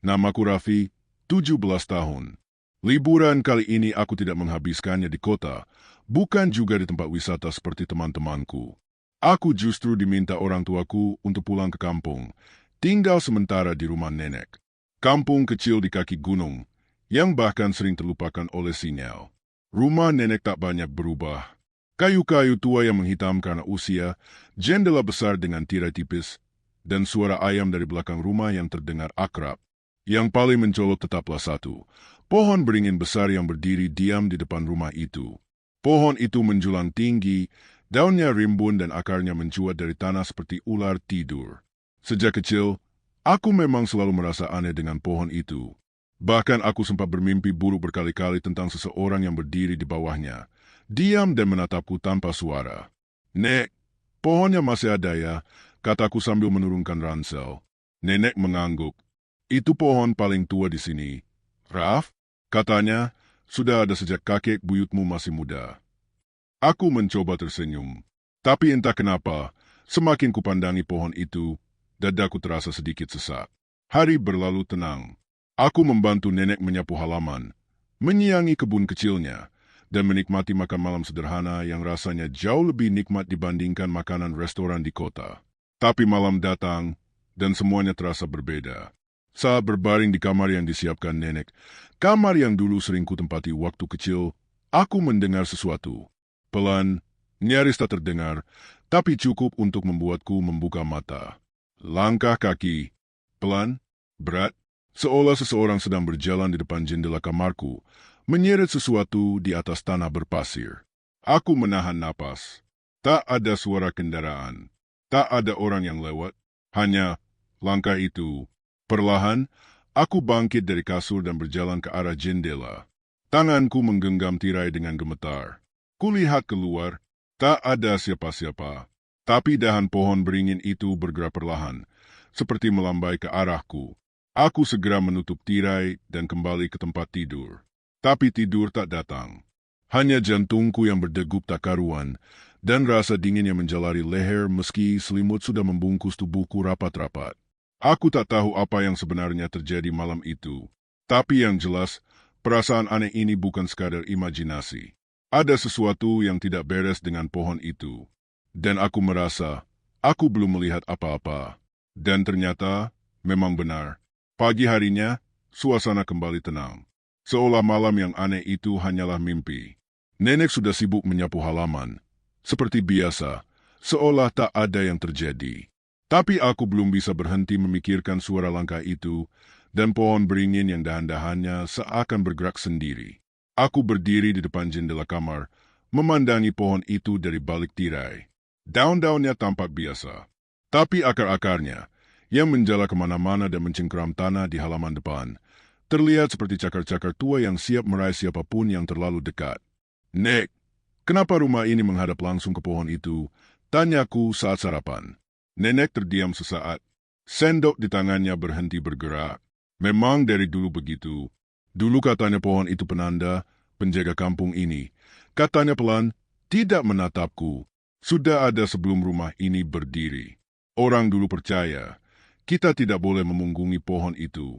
Namaku Raffi, 17 tahun. Liburan kali ini aku tidak menghabiskannya di kota, bukan juga di tempat wisata seperti teman-temanku. Aku justru diminta orang tuaku untuk pulang ke kampung, tinggal sementara di rumah nenek. Kampung kecil di kaki gunung, yang bahkan sering terlupakan oleh sinyal. Rumah nenek tak banyak berubah. Kayu-kayu tua yang menghitam karena usia, jendela besar dengan tirai tipis, dan suara ayam dari belakang rumah yang terdengar akrab. Yang paling mencolok tetaplah satu, pohon beringin besar yang berdiri diam di depan rumah itu. Pohon itu menjulang tinggi, daunnya rimbun dan akarnya mencuat dari tanah seperti ular tidur. Sejak kecil, aku memang selalu merasa aneh dengan pohon itu. Bahkan aku sempat bermimpi buruk berkali-kali tentang seseorang yang berdiri di bawahnya, diam dan menatapku tanpa suara. "Nek, pohonnya masih ada ya?" kataku sambil menurunkan ransel. Nenek mengangguk. "Itu pohon paling tua di sini. Raf," katanya, "sudah ada sejak kakek buyutmu masih muda." Aku mencoba tersenyum. Tapi entah kenapa, semakin kupandangi pohon itu, dadaku terasa sedikit sesak. Hari berlalu tenang. Aku membantu nenek menyapu halaman, menyiangi kebun kecilnya, dan menikmati makan malam sederhana yang rasanya jauh lebih nikmat dibandingkan makanan restoran di kota. Tapi malam datang, dan semuanya terasa berbeda. Saat berbaring di kamar yang disiapkan nenek, kamar yang dulu sering kutempati waktu kecil, aku mendengar sesuatu. Pelan, nyaris tak terdengar, tapi cukup untuk membuatku membuka mata. Langkah kaki, pelan, berat, seolah seseorang sedang berjalan di depan jendela kamarku, menyeret sesuatu di atas tanah berpasir. Aku menahan napas. Tak ada suara kendaraan. Tak ada orang yang lewat. Hanya langkah itu. Perlahan, aku bangkit dari kasur dan berjalan ke arah jendela. Tanganku menggenggam tirai dengan gemetar. Kulihat keluar, tak ada siapa-siapa. Tapi dahan pohon beringin itu bergerak perlahan, seperti melambai ke arahku. Aku segera menutup tirai dan kembali ke tempat tidur. Tapi tidur tak datang. Hanya jantungku yang berdegup tak karuan, dan rasa dingin yang menjalari leher meski selimut sudah membungkus tubuhku rapat-rapat. Aku tak tahu apa yang sebenarnya terjadi malam itu. Tapi yang jelas, perasaan aneh ini bukan sekadar imajinasi. Ada sesuatu yang tidak beres dengan pohon itu. Dan aku merasa, aku belum melihat apa-apa. Dan ternyata, memang benar. Pagi harinya, suasana kembali tenang. Seolah malam yang aneh itu hanyalah mimpi. Nenek sudah sibuk menyapu halaman. Seperti biasa, seolah tak ada yang terjadi. Tapi aku belum bisa berhenti memikirkan suara langkah itu, dan pohon beringin yang dahan-dahannya seakan bergerak sendiri. Aku berdiri di depan jendela kamar, memandangi pohon itu dari balik tirai. Daun-daunnya tampak biasa, tapi akar-akarnya, yang menjala kemana-mana dan mencengkeram tanah di halaman depan, terlihat seperti cakar-cakar tua yang siap meraih siapapun yang terlalu dekat. "Nek, kenapa rumah ini menghadap langsung ke pohon itu?" tanyaku saat sarapan. Nenek terdiam sesaat. Sendok di tangannya berhenti bergerak. "Memang dari dulu begitu. Dulu katanya pohon itu penanda, penjaga kampung ini." Katanya pelan, tidak menatapku. "Sudah ada sebelum rumah ini berdiri. Orang dulu percaya, kita tidak boleh memunggungi pohon itu.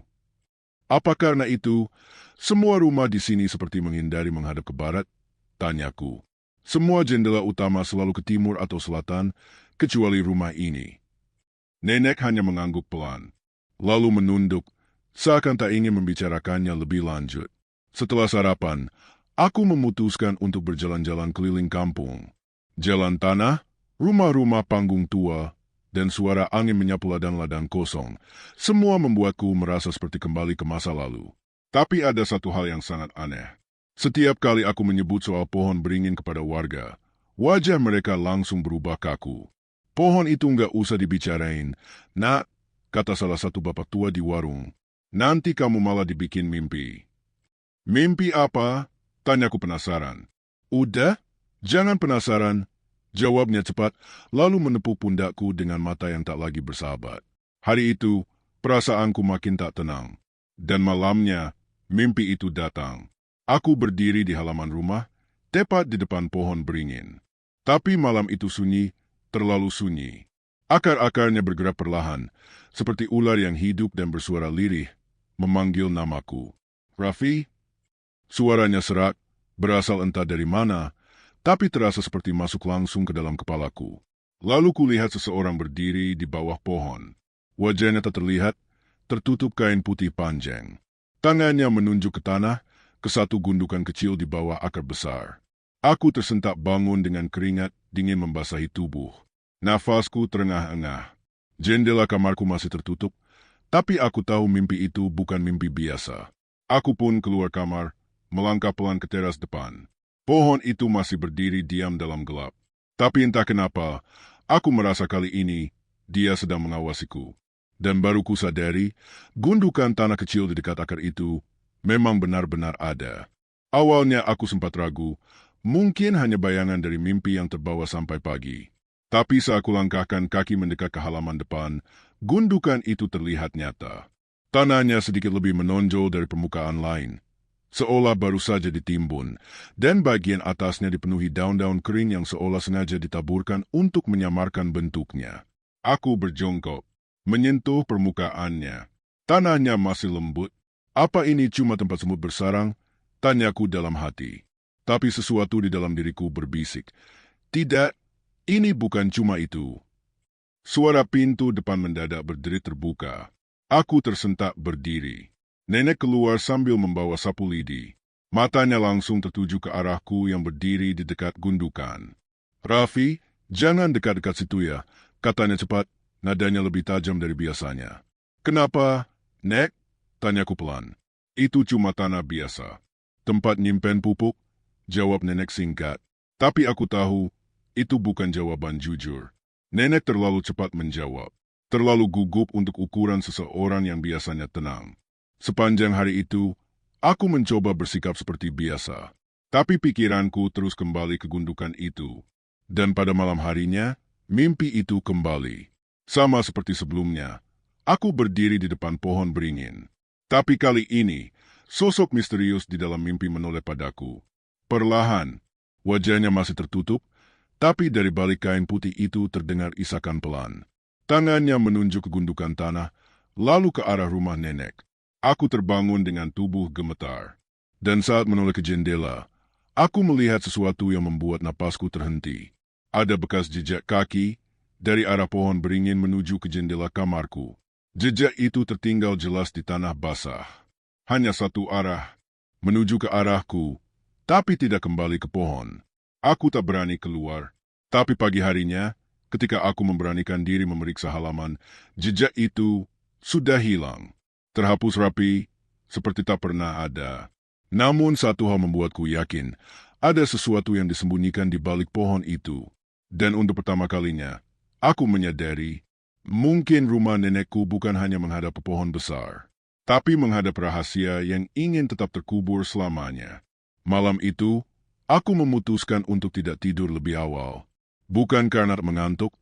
Apa karena itu, semua rumah di sini seperti menghindari menghadap ke barat?" tanyaku. "Semua jendela utama selalu ke timur atau selatan, kecuali rumah ini." Nenek hanya mengangguk pelan, lalu menunduk, seakan tak ingin membicarakannya lebih lanjut. Setelah sarapan, aku memutuskan untuk berjalan-jalan keliling kampung. Jalan tanah, rumah-rumah panggung tua, dan suara angin menyapu ladang-ladang kosong, semua membuatku merasa seperti kembali ke masa lalu. Tapi ada satu hal yang sangat aneh. Setiap kali aku menyebut soal pohon beringin kepada warga, wajah mereka langsung berubah kaku. "Pohon itu nggak usah dibicarain, Nak," kata salah satu bapak tua di warung. "Nanti kamu malah dibikin mimpi." "Mimpi apa?" tanyaku penasaran. "Udah, jangan penasaran," jawabnya cepat, lalu menepuk pundakku dengan mata yang tak lagi bersahabat. Hari itu, perasaanku makin tak tenang. Dan malamnya, mimpi itu datang. Aku berdiri di halaman rumah, tepat di depan pohon beringin. Tapi malam itu sunyi, terlalu sunyi. Akar-akarnya bergerak perlahan, seperti ular yang hidup dan bersuara lirih. memanggil namaku. Raffi? Suaranya serak, berasal entah dari mana, tapi terasa seperti masuk langsung ke dalam kepalaku. Lalu kulihat seseorang berdiri di bawah pohon. Wajahnya tak terlihat, tertutup kain putih panjang. Tangannya menunjuk ke tanah, ke satu gundukan kecil di bawah akar besar. Aku tersentak bangun dengan keringat dingin membasahi tubuh. Nafasku terengah-engah. Jendela kamarku masih tertutup, tapi aku tahu mimpi itu bukan mimpi biasa. Aku pun keluar kamar, melangkah pelan ke teras depan. Pohon itu masih berdiri diam dalam gelap. Tapi entah kenapa, aku merasa kali ini dia sedang mengawasiku. Dan baru ku sadari, gundukan tanah kecil di dekat akar itu memang benar-benar ada. Awalnya aku sempat ragu, mungkin hanya bayangan dari mimpi yang terbawa sampai pagi. Tapi saat aku langkahkan kaki mendekat ke halaman depan, gundukan itu terlihat nyata. Tanahnya sedikit lebih menonjol dari permukaan lain, seolah baru saja ditimbun, dan bagian atasnya dipenuhi daun-daun kering yang seolah sengaja ditaburkan untuk menyamarkan bentuknya. Aku berjongkok, menyentuh permukaannya. Tanahnya masih lembut. Apa ini cuma tempat semut bersarang? Tanyaku dalam hati. Tapi sesuatu di dalam diriku berbisik. Tidak, ini bukan cuma itu. Suara pintu depan mendadak berdiri terbuka. Aku tersentak berdiri. Nenek keluar sambil membawa sapu lidi. Matanya langsung tertuju ke arahku yang berdiri di dekat gundukan. Raffi, jangan dekat-dekat situ ya, katanya cepat, nadanya lebih tajam dari biasanya. Kenapa, Nek? Tanyaku pelan. Itu cuma tanah biasa. Tempat nyimpen pupuk, jawab nenek singkat. Tapi aku tahu, itu bukan jawaban jujur. Nenek terlalu cepat menjawab. Terlalu gugup untuk ukuran seseorang yang biasanya tenang. Sepanjang hari itu, aku mencoba bersikap seperti biasa. Tapi pikiranku terus kembali ke gundukan itu. Dan pada malam harinya, mimpi itu kembali. Sama seperti sebelumnya, aku berdiri di depan pohon beringin. Tapi kali ini, sosok misterius di dalam mimpi menoleh padaku. Perlahan, wajahnya masih tertutup, tapi dari balik kain putih itu terdengar isakan pelan. Tangannya menunjuk ke gundukan tanah, lalu ke arah rumah nenek. Aku terbangun dengan tubuh gemetar. Dan saat menoleh ke jendela, aku melihat sesuatu yang membuat napasku terhenti. Ada bekas jejak kaki dari arah pohon beringin menuju ke jendela kamarku. Jejak itu tertinggal jelas di tanah basah. Hanya satu arah, menuju ke arahku, tapi tidak kembali ke pohon. Aku tak berani keluar, tapi pagi harinya, ketika aku memberanikan diri memeriksa halaman, jejak itu sudah hilang. Terhapus rapi, seperti tak pernah ada. Namun satu hal membuatku yakin, ada sesuatu yang disembunyikan di balik pohon itu. Dan untuk pertama kalinya, aku menyadari, mungkin rumah nenekku bukan hanya menghadap ke pohon besar, tapi menghadap rahasia yang ingin tetap terkubur selamanya. Malam itu, aku memutuskan untuk tidak tidur lebih awal. Bukan karena mengantuk,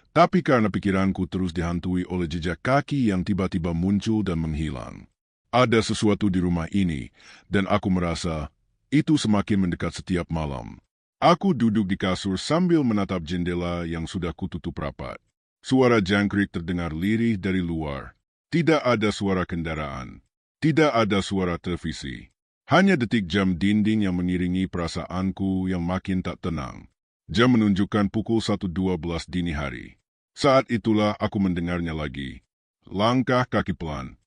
tapi karena pikiranku terus dihantui oleh jejak kaki yang tiba-tiba muncul dan menghilang. Ada sesuatu di rumah ini, dan aku merasa itu semakin mendekat setiap malam. Aku duduk di kasur sambil menatap jendela yang sudah kututup rapat. Suara jangkrik terdengar lirih dari luar. Tidak ada suara kendaraan. Tidak ada suara televisi. Hanya detik jam dinding yang mengiringi perasaanku yang makin tak tenang. Jam menunjukkan pukul 1.12 dini hari. Saat itulah aku mendengarnya lagi. Langkah kaki pelan.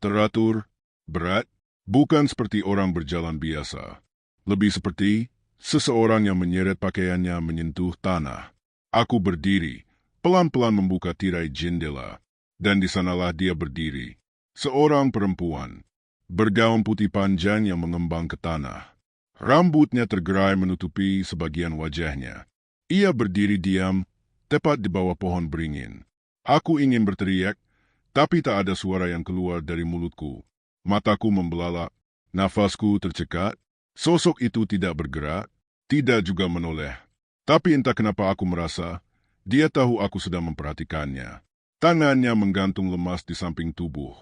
Teratur, berat, bukan seperti orang berjalan biasa. Lebih seperti seseorang yang menyeret pakaiannya menyentuh tanah. Aku berdiri, pelan-pelan membuka tirai jendela. Dan di sanalah dia berdiri. Seorang perempuan. Bergaun putih panjang yang mengembang ke tanah. Rambutnya tergerai menutupi sebagian wajahnya. Ia berdiri diam, tepat di bawah pohon beringin. Aku ingin berteriak, tapi tak ada suara yang keluar dari mulutku. Mataku membelalak, nafasku tercekat. Sosok itu tidak bergerak, tidak juga menoleh. Tapi entah kenapa aku merasa, dia tahu aku sedang memperhatikannya. Tangannya menggantung lemas di samping tubuh.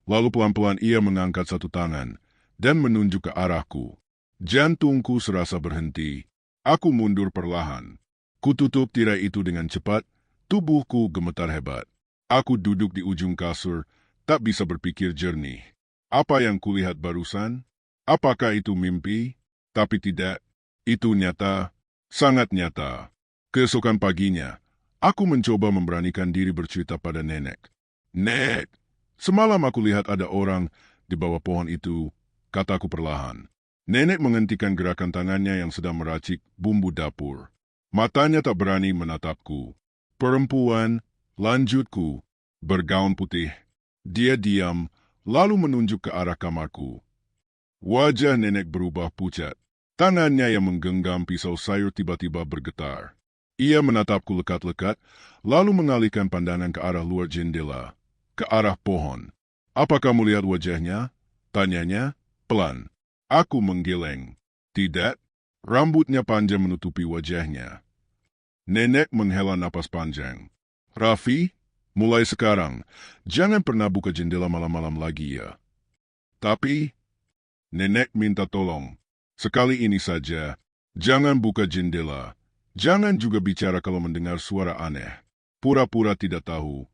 Lalu pelan-pelan ia mengangkat satu tangan dan menunjuk ke arahku. Jantungku serasa berhenti. Aku mundur perlahan. Kututup tirai itu dengan cepat, tubuhku gemetar hebat. Aku duduk di ujung kasur, tak bisa berpikir jernih. Apa yang kulihat barusan? Apakah itu mimpi? Tapi tidak, itu nyata, sangat nyata. Keesokan paginya, aku mencoba memberanikan diri bercerita pada nenek. Nek, semalam aku lihat ada orang di bawah pohon itu, kataku perlahan. Nenek menghentikan gerakan tangannya yang sedang meracik bumbu dapur. Matanya tak berani menatapku. Perempuan, lanjutku, bergaun putih. Dia diam, lalu menunjuk ke arah kamarku. Wajah nenek berubah pucat. Tangannya yang menggenggam pisau sayur tiba-tiba bergetar. Ia menatapku lekat-lekat, lalu mengalihkan pandangan ke arah luar jendela, ke arah pohon. Apa kamu lihat wajahnya? Tanyanya, pelan. Aku menggeleng. Tidak, rambutnya panjang menutupi wajahnya. Nenek menghela napas panjang. Raffi, mulai sekarang, jangan pernah buka jendela malam-malam lagi ya. Tapi, nenek minta tolong. Sekali ini saja, jangan buka jendela. Jangan juga bicara kalau mendengar suara aneh. Pura-pura tidak tahu.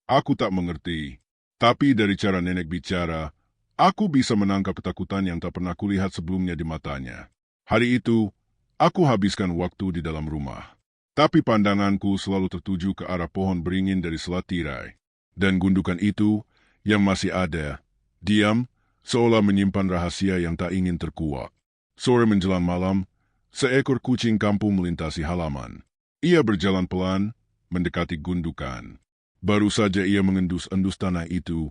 Aku tak mengerti. Tapi dari cara nenek bicara, aku bisa menangkap ketakutan yang tak pernah kulihat sebelumnya di matanya. Hari itu, aku habiskan waktu di dalam rumah. Tapi pandanganku selalu tertuju ke arah pohon beringin dari selat tirai. Dan gundukan itu, yang masih ada, diam, seolah menyimpan rahasia yang tak ingin terkuak. Sore menjelang malam, seekor kucing kampung melintasi halaman. Ia berjalan pelan, mendekati gundukan. Baru saja ia mengendus-endus tanah itu,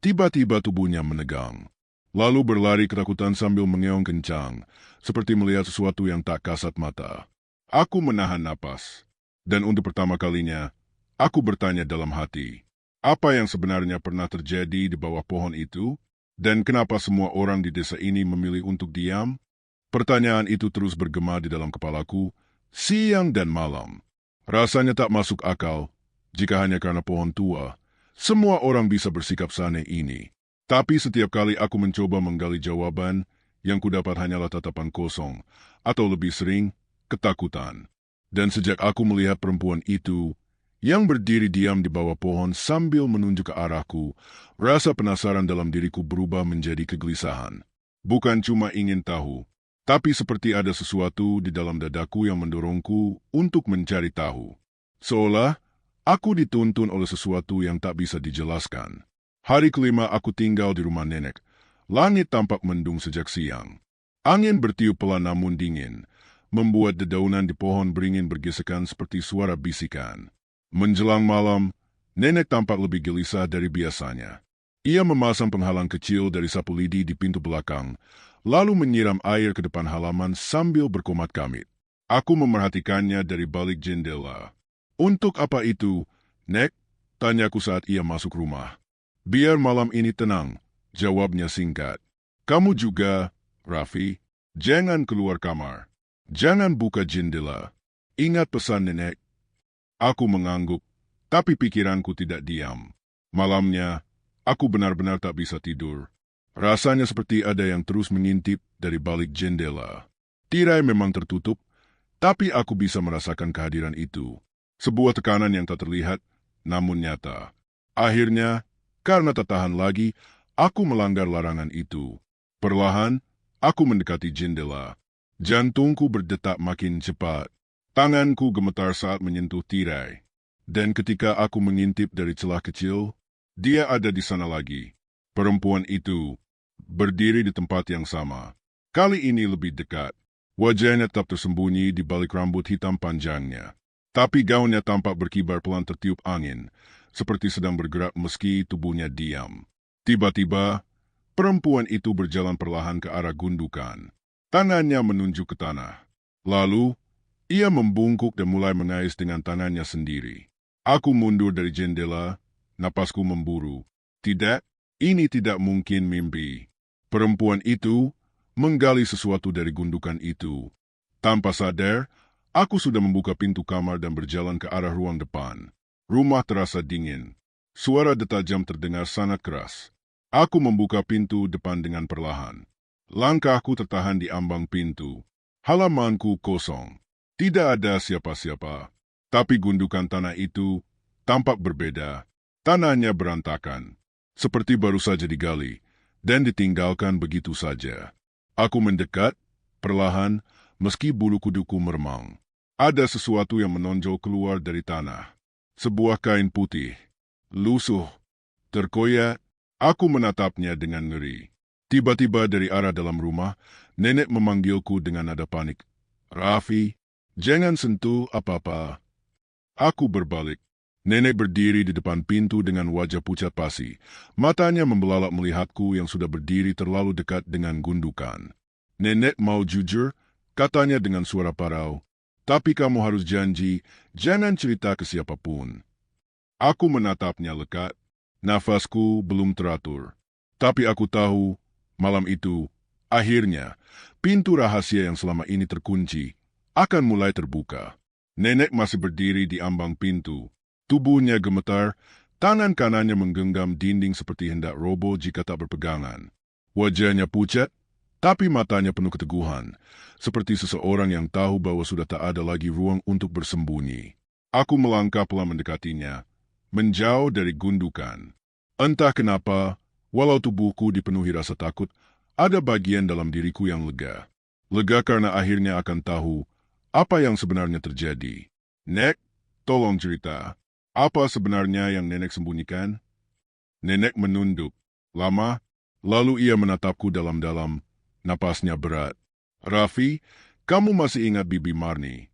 tiba-tiba tubuhnya menegang. Lalu berlari ketakutan sambil mengeong kencang, seperti melihat sesuatu yang tak kasat mata. Aku menahan napas, dan untuk pertama kalinya, aku bertanya dalam hati, apa yang sebenarnya pernah terjadi di bawah pohon itu, dan kenapa semua orang di desa ini memilih untuk diam? Pertanyaan itu terus bergema di dalam kepalaku, siang dan malam. Rasanya tak masuk akal, jika hanya karena pohon tua, semua orang bisa bersikap saneh ini. Tapi setiap kali aku mencoba menggali jawaban, yang kudapat hanyalah tatapan kosong, atau lebih sering, ketakutan. Dan sejak aku melihat perempuan itu, yang berdiri diam di bawah pohon sambil menunjuk ke arahku, rasa penasaran dalam diriku berubah menjadi kegelisahan. Bukan cuma ingin tahu, tapi seperti ada sesuatu di dalam dadaku yang mendorongku untuk mencari tahu. Seolah aku dituntun oleh sesuatu yang tak bisa dijelaskan. Hari kelima aku tinggal di rumah nenek. Langit tampak mendung sejak siang. Angin bertiup pelan namun dingin, membuat dedaunan di pohon beringin bergesekan seperti suara bisikan. Menjelang malam, nenek tampak lebih gelisah dari biasanya. Ia memasang penghalang kecil dari sapu lidi di pintu belakang, lalu menyiram air ke depan halaman sambil berkomat kamit. Aku memerhatikannya dari balik jendela. Untuk apa itu, Nek? Tanyaku saat ia masuk rumah. Biar malam ini tenang, jawabnya singkat. Kamu juga, Raffi, jangan keluar kamar. Jangan buka jendela. Ingat pesan nenek. Aku mengangguk, tapi pikiranku tidak diam. Malamnya, aku benar-benar tak bisa tidur. Rasanya seperti ada yang terus mengintip dari balik jendela. Tirai memang tertutup, tapi aku bisa merasakan kehadiran itu. Sebuah tekanan yang tak terlihat, namun nyata. Akhirnya, karena tak tahan lagi, aku melanggar larangan itu. Perlahan, aku mendekati jendela. Jantungku berdetak makin cepat. Tanganku gemetar saat menyentuh tirai. Dan ketika aku mengintip dari celah kecil, dia ada di sana lagi. Perempuan itu berdiri di tempat yang sama. Kali ini lebih dekat. Wajahnya tetap tersembunyi di balik rambut hitam panjangnya. Tapi gaunnya tampak berkibar pelan tertiup angin, seperti sedang bergerak meski tubuhnya diam. Tiba-tiba, perempuan itu berjalan perlahan ke arah gundukan. Tangannya menunjuk ke tanah. Lalu, ia membungkuk dan mulai mengais dengan tangannya sendiri. Aku mundur dari jendela, napasku memburu. Tidak, ini tidak mungkin mimpi. Perempuan itu menggali sesuatu dari gundukan itu. Tanpa sadar, aku sudah membuka pintu kamar dan berjalan ke arah ruang depan. Rumah terasa dingin. Suara detak jam terdengar sangat keras. Aku membuka pintu depan dengan perlahan. Langkahku tertahan di ambang pintu. Halamanku kosong. Tidak ada siapa-siapa. Tapi gundukan tanah itu tampak berbeda. Tanahnya berantakan, seperti baru saja digali, dan ditinggalkan begitu saja. Aku mendekat, perlahan, meski bulu kuduku meremang. Ada sesuatu yang menonjol keluar dari tanah. Sebuah kain putih, lusuh, terkoyak. Aku menatapnya dengan ngeri. Tiba-tiba dari arah dalam rumah, nenek memanggilku dengan nada panik. Raffi, jangan sentuh apa-apa. Aku berbalik. Nenek berdiri di depan pintu dengan wajah pucat pasi. Matanya membelalak melihatku yang sudah berdiri terlalu dekat dengan gundukan. Nenek mau jujur, katanya dengan suara parau. Tapi kamu harus janji, jangan cerita ke siapapun. Aku menatapnya lekat. Nafasku belum teratur. Tapi aku tahu, malam itu, akhirnya, pintu rahasia yang selama ini terkunci akan mulai terbuka. Nenek masih berdiri di ambang pintu. Tubuhnya gemetar, tangan kanannya menggenggam dinding seperti hendak roboh jika tak berpegangan. Wajahnya pucat, tapi matanya penuh keteguhan, seperti seseorang yang tahu bahwa sudah tak ada lagi ruang untuk bersembunyi. Aku melangkah pelan mendekatinya, menjauh dari gundukan. Entah kenapa, walau tubuhku dipenuhi rasa takut, ada bagian dalam diriku yang lega. Lega karena akhirnya akan tahu apa yang sebenarnya terjadi. Nek, tolong cerita. Apa sebenarnya yang nenek sembunyikan? Nenek menunduk. Lama, lalu ia menatapku dalam-dalam. Napasnya berat. Raffi, kamu masih ingat Bibi Marni?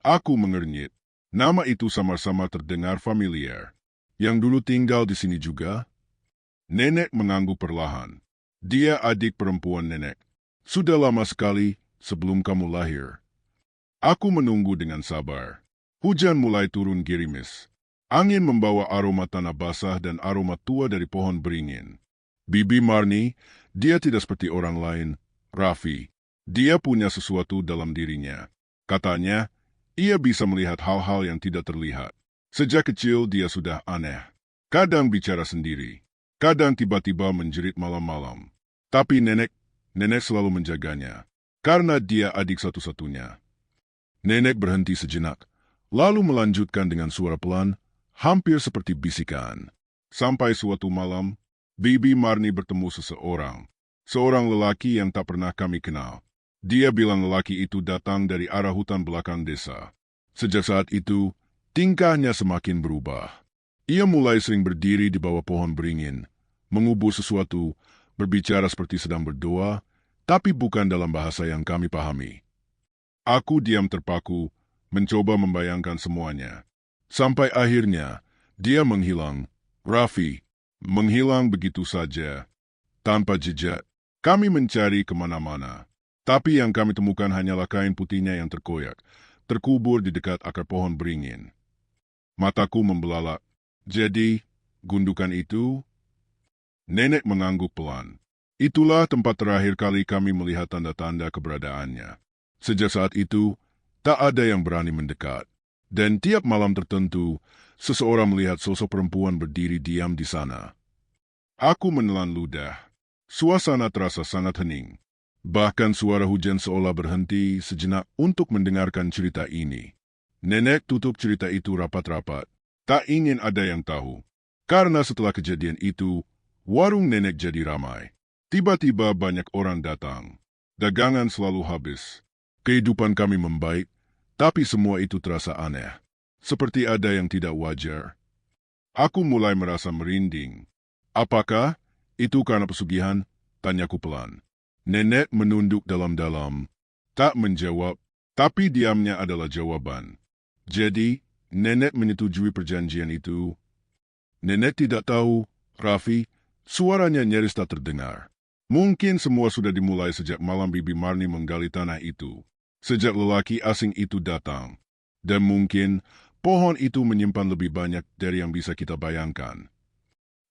Aku mengernyit. Nama itu sama-sama terdengar familiar. Yang dulu tinggal di sini juga? Nenek mengangguk perlahan. Dia adik perempuan nenek. Sudah lama sekali sebelum kamu lahir. Aku menunggu dengan sabar. Hujan mulai turun gerimis. Angin membawa aroma tanah basah dan aroma tua dari pohon beringin. Bibi Marni, dia tidak seperti orang lain. Raffi, dia punya sesuatu dalam dirinya. Katanya, ia bisa melihat hal-hal yang tidak terlihat. Sejak kecil dia sudah aneh. Kadang bicara sendiri. Kadang tiba-tiba menjerit malam-malam. Tapi nenek selalu menjaganya. Karena dia adik satu-satunya. Nenek berhenti sejenak. Lalu melanjutkan dengan suara pelan, hampir seperti bisikan. Sampai suatu malam, Bibi Marni bertemu seseorang. Seorang lelaki yang tak pernah kami kenal. Dia bilang lelaki itu datang dari arah hutan belakang desa. Sejak saat itu, tingkahnya semakin berubah. Ia mulai sering berdiri di bawah pohon beringin, mengubur sesuatu, berbicara seperti sedang berdoa, tapi bukan dalam bahasa yang kami pahami. Aku diam terpaku, mencoba membayangkan semuanya. Sampai akhirnya, dia menghilang. Raffi, menghilang begitu saja, tanpa jejak. Kami mencari kemana-mana. Tapi yang kami temukan hanyalah kain putihnya yang terkoyak, terkubur di dekat akar pohon beringin. Mataku membelalak. Jadi, gundukan itu? Nenek mengangguk pelan. Itulah tempat terakhir kali kami melihat tanda-tanda keberadaannya. Sejak saat itu, tak ada yang berani mendekat. Dan tiap malam tertentu, seseorang melihat sosok perempuan berdiri diam di sana. Aku menelan ludah. Suasana terasa sangat hening. Bahkan suara hujan seolah berhenti sejenak untuk mendengarkan cerita ini. Nenek tutup cerita itu rapat-rapat. Tak ingin ada yang tahu. Karena setelah kejadian itu, warung nenek jadi ramai. Tiba-tiba banyak orang datang. Dagangan selalu habis. Kehidupan kami membaik, tapi semua itu terasa aneh. Seperti ada yang tidak wajar. Aku mulai merasa merinding. Apakah itu karena pesugihan? Tanyaku pelan. Nenek menunduk dalam-dalam. Tak menjawab, tapi diamnya adalah jawaban. Jadi, nenek menyetujui perjanjian itu. Nenek tidak tahu, Raffi, suaranya nyaris tak terdengar. Mungkin semua sudah dimulai sejak malam Bibi Marni menggali tanah itu. Sejak lelaki asing itu datang. Dan mungkin pohon itu menyimpan lebih banyak dari yang bisa kita bayangkan.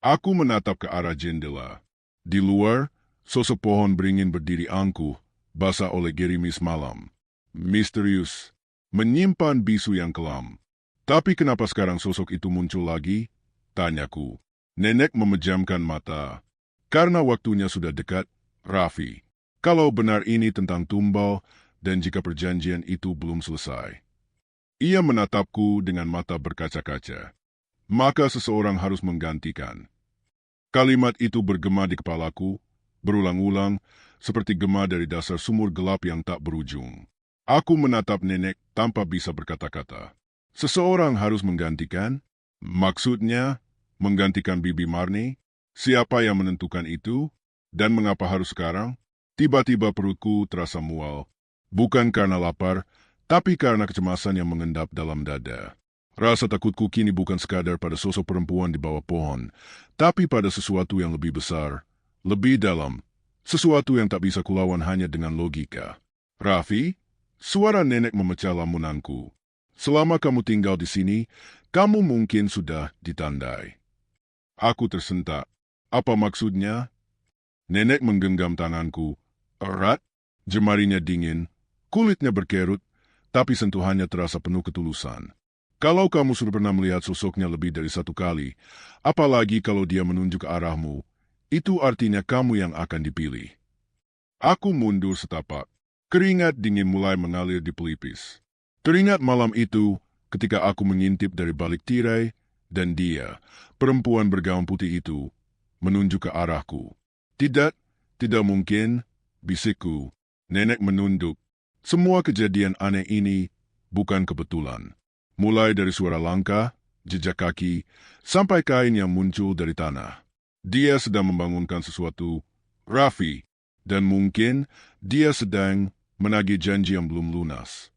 Aku menatap ke arah jendela. Di luar, sosok pohon beringin berdiri angkuh, basah oleh gerimis malam. Misterius, menyimpan bisu yang kelam. Tapi kenapa sekarang sosok itu muncul lagi? Tanyaku. Nenek memejamkan mata. Karena waktunya sudah dekat, Raffi. Kalau benar ini tentang tumbal, dan jika perjanjian itu belum selesai. Ia menatapku dengan mata berkaca-kaca. Maka seseorang harus menggantikan. Kalimat itu bergema di kepalaku, berulang-ulang, seperti gema dari dasar sumur gelap yang tak berujung. Aku menatap nenek tanpa bisa berkata-kata. Seseorang harus menggantikan? Maksudnya, menggantikan Bibi Marni? Siapa yang menentukan itu? Dan mengapa harus sekarang? Tiba-tiba perutku terasa mual. Bukan karena lapar, tapi karena kecemasan yang mengendap dalam dada. Rasa takutku kini bukan sekadar pada sosok perempuan di bawah pohon, tapi pada sesuatu yang lebih besar, lebih dalam, sesuatu yang tak bisa kulawan hanya dengan logika. Raffi, suara nenek memecah lamunanku. Selama kamu tinggal di sini, kamu mungkin sudah ditandai. Aku tersentak. Apa maksudnya? Nenek menggenggam tanganku. Erat, jemarinya dingin, kulitnya berkerut, tapi sentuhannya terasa penuh ketulusan. Kalau kamu sudah pernah melihat sosoknya lebih dari satu kali, apalagi kalau dia menunjuk ke arahmu, itu artinya kamu yang akan dipilih. Aku mundur setapak. Keringat dingin mulai mengalir di pelipis. Teringat malam itu ketika aku mengintip dari balik tirai dan dia, perempuan bergaun putih itu, menunjuk ke arahku. Tidak, tidak mungkin, bisikku. Nenek menunduk. Semua kejadian aneh ini bukan kebetulan. Mulai dari suara langkah, jejak kaki, sampai kain yang muncul dari tanah. Dia sedang membangunkan sesuatu, Raffi, dan mungkin dia sedang menagih janji yang belum lunas.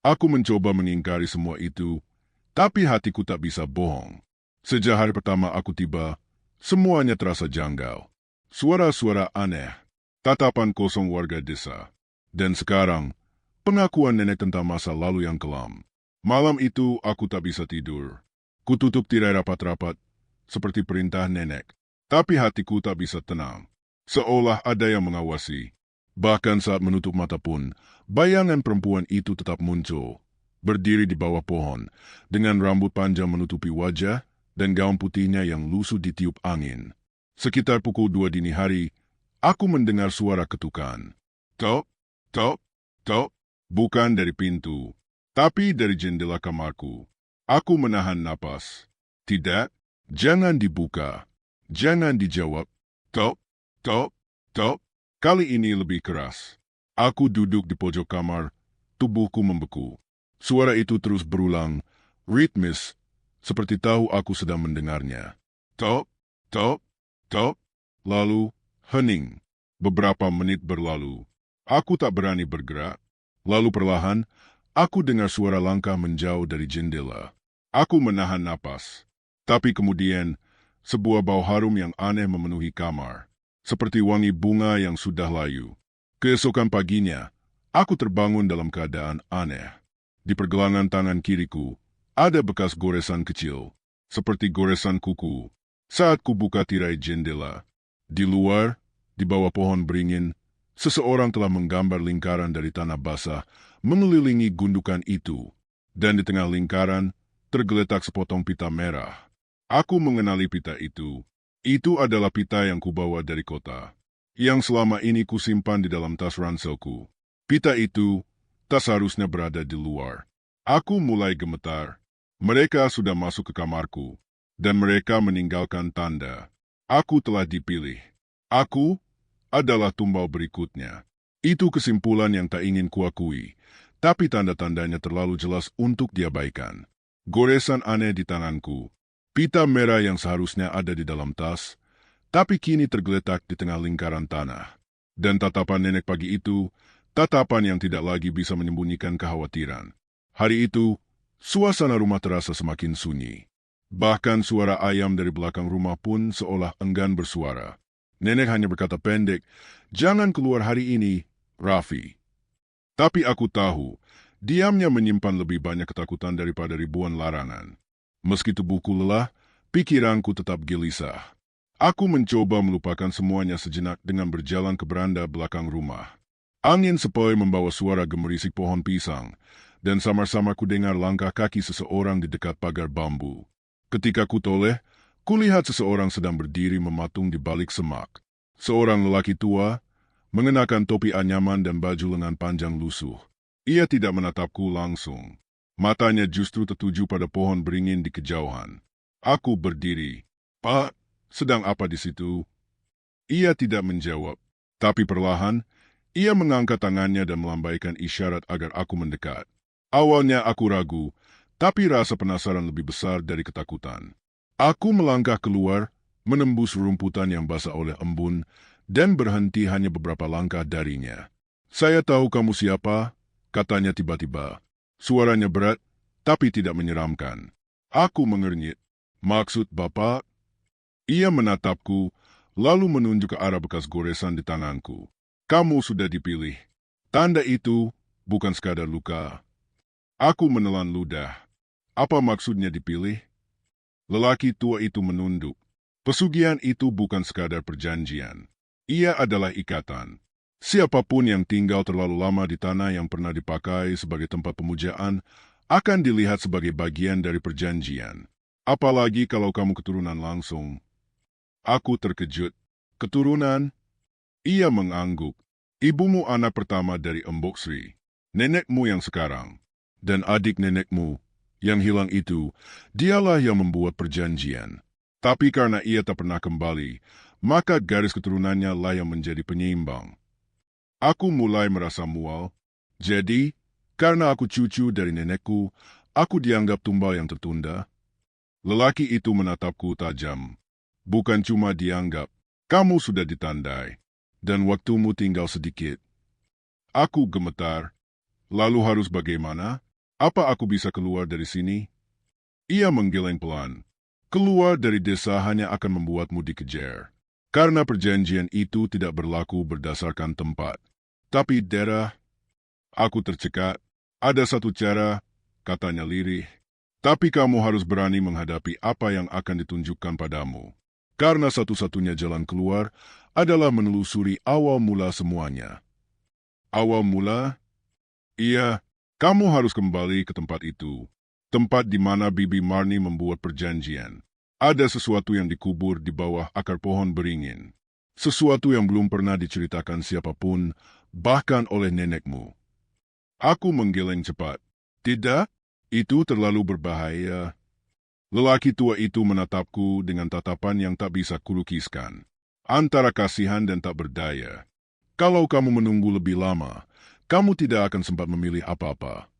Aku mencoba mengingkari semua itu, tapi hatiku tak bisa bohong. Sejak hari pertama aku tiba, semuanya terasa janggal. Suara-suara aneh, tatapan kosong warga desa. Dan sekarang, pengakuan nenek tentang masa lalu yang kelam. Malam itu aku tak bisa tidur. Kututup tirai rapat-rapat, seperti perintah nenek. Tapi hatiku tak bisa tenang. Seolah ada yang mengawasi. Bahkan saat menutup mata pun, bayangan perempuan itu tetap muncul. Berdiri di bawah pohon, dengan rambut panjang menutupi wajah dan gaun putihnya yang lusuh ditiup angin. Sekitar pukul 2 dini hari, aku mendengar suara ketukan. Tok, tok, tok, bukan dari pintu, tapi dari jendela kamarku. Aku menahan napas. Tidak, jangan dibuka. Jangan dijawab. Tok, tok, tok. Kali ini lebih keras. Aku duduk di pojok kamar, tubuhku membeku. Suara itu terus berulang, ritmis, seperti tahu aku sedang mendengarnya. Tok, tok, tok. Lalu, hening. Beberapa menit berlalu. Aku tak berani bergerak. Lalu perlahan, aku dengar suara langkah menjauh dari jendela. Aku menahan napas. Tapi kemudian, sebuah bau harum yang aneh memenuhi kamar. Seperti wangi bunga yang sudah layu. Keesokan paginya, aku terbangun dalam keadaan aneh. Di pergelangan tangan kiriku, ada bekas goresan kecil, seperti goresan kuku. Saat kubuka tirai jendela, di luar, di bawah pohon beringin, seseorang telah menggambar lingkaran dari tanah basah mengelilingi gundukan itu, dan di tengah lingkaran tergeletak sepotong pita merah. Aku mengenali pita itu. Itu adalah pita yang kubawa dari kota, yang selama ini kusimpan di dalam tas ranselku. Pita itu tak seharusnya berada di luar. Aku mulai gemetar. Mereka sudah masuk ke kamarku, dan mereka meninggalkan tanda. Aku telah dipilih. Aku adalah tumbal berikutnya. Itu kesimpulan yang tak ingin kuakui, tapi tanda-tandanya terlalu jelas untuk diabaikan. Goresan aneh di tanganku. Pita merah yang seharusnya ada di dalam tas, tapi kini tergeletak di tengah lingkaran tanah. Dan tatapan nenek pagi itu, tatapan yang tidak lagi bisa menyembunyikan kekhawatiran. Hari itu, suasana rumah terasa semakin sunyi. Bahkan suara ayam dari belakang rumah pun seolah enggan bersuara. Nenek hanya berkata pendek, "Jangan keluar hari ini, Raffi." Tapi aku tahu, diamnya menyimpan lebih banyak ketakutan daripada ribuan larangan. Meski tubuhku lelah, pikiranku tetap gelisah. Aku mencoba melupakan semuanya sejenak dengan berjalan ke beranda belakang rumah. Angin sepoi membawa suara gemerisik pohon pisang, dan samar-samar ku dengar langkah kaki seseorang di dekat pagar bambu. Ketika ku toleh, kulihat seseorang sedang berdiri mematung di balik semak. Seorang lelaki tua, mengenakan topi anyaman dan baju lengan panjang lusuh. Ia tidak menatapku langsung. Matanya justru tertuju pada pohon beringin di kejauhan. Aku berdiri. "Pak," Sedang apa di situ? Ia tidak menjawab. Tapi perlahan, ia mengangkat tangannya dan melambaikan isyarat agar aku mendekat. Awalnya aku ragu, tapi rasa penasaran lebih besar dari ketakutan. Aku melangkah keluar, menembus rumputan yang basah oleh embun, dan berhenti hanya beberapa langkah darinya. "Saya tahu kamu siapa," katanya tiba-tiba. Suaranya berat, tapi tidak menyeramkan. Aku mengernyit. "Maksud Bapak?" Ia menatapku, lalu menunjuk ke arah bekas goresan di tanganku. "Kamu sudah dipilih. Tanda itu bukan sekadar luka." Aku menelan ludah. Apa maksudnya dipilih? Lelaki tua itu menunduk. Pesugihan itu bukan sekadar perjanjian. Ia adalah ikatan. Siapapun yang tinggal terlalu lama di tanah yang pernah dipakai sebagai tempat pemujaan akan dilihat sebagai bagian dari perjanjian. Apalagi kalau kamu keturunan langsung. Aku terkejut. "Keturunan?" Ia mengangguk. "Ibumu anak pertama dari Embok Sri. Nenekmu yang sekarang. Dan adik nenekmu yang hilang itu, dialah yang membuat perjanjian. Tapi karena ia tak pernah kembali, maka garis keturunannya lah yang menjadi penyeimbang." Aku mulai merasa mual. Jadi, karena aku cucu dari nenekku, aku dianggap tumbal yang tertunda. Lelaki itu menatapku tajam. "Bukan cuma dianggap, kamu sudah ditandai. Dan waktumu tinggal sedikit." Aku gemetar. "Lalu harus bagaimana? Apa aku bisa keluar dari sini?" Ia menggeleng pelan. "Keluar dari desa hanya akan membuatmu dikejar. Karena perjanjian itu tidak berlaku berdasarkan tempat. Tapi daerah." Aku tercekat. "Ada satu cara," katanya lirih. "Tapi kamu harus berani menghadapi apa yang akan ditunjukkan padamu. Karena satu-satunya jalan keluar adalah menelusuri awal mula semuanya." "Awal mula?" "Iya. Kamu harus kembali ke tempat itu. Tempat di mana Bibi Marni membuat perjanjian. Ada sesuatu yang dikubur di bawah akar pohon beringin. Sesuatu yang belum pernah diceritakan siapapun, bahkan oleh nenekmu." Aku menggeleng cepat. "Tidak, itu terlalu berbahaya." Lelaki tua itu menatapku dengan tatapan yang tak bisa kulukiskan. Antara kasihan dan tak berdaya. "Kalau kamu menunggu lebih lama, kamu tidak akan sempat memilih apa-apa."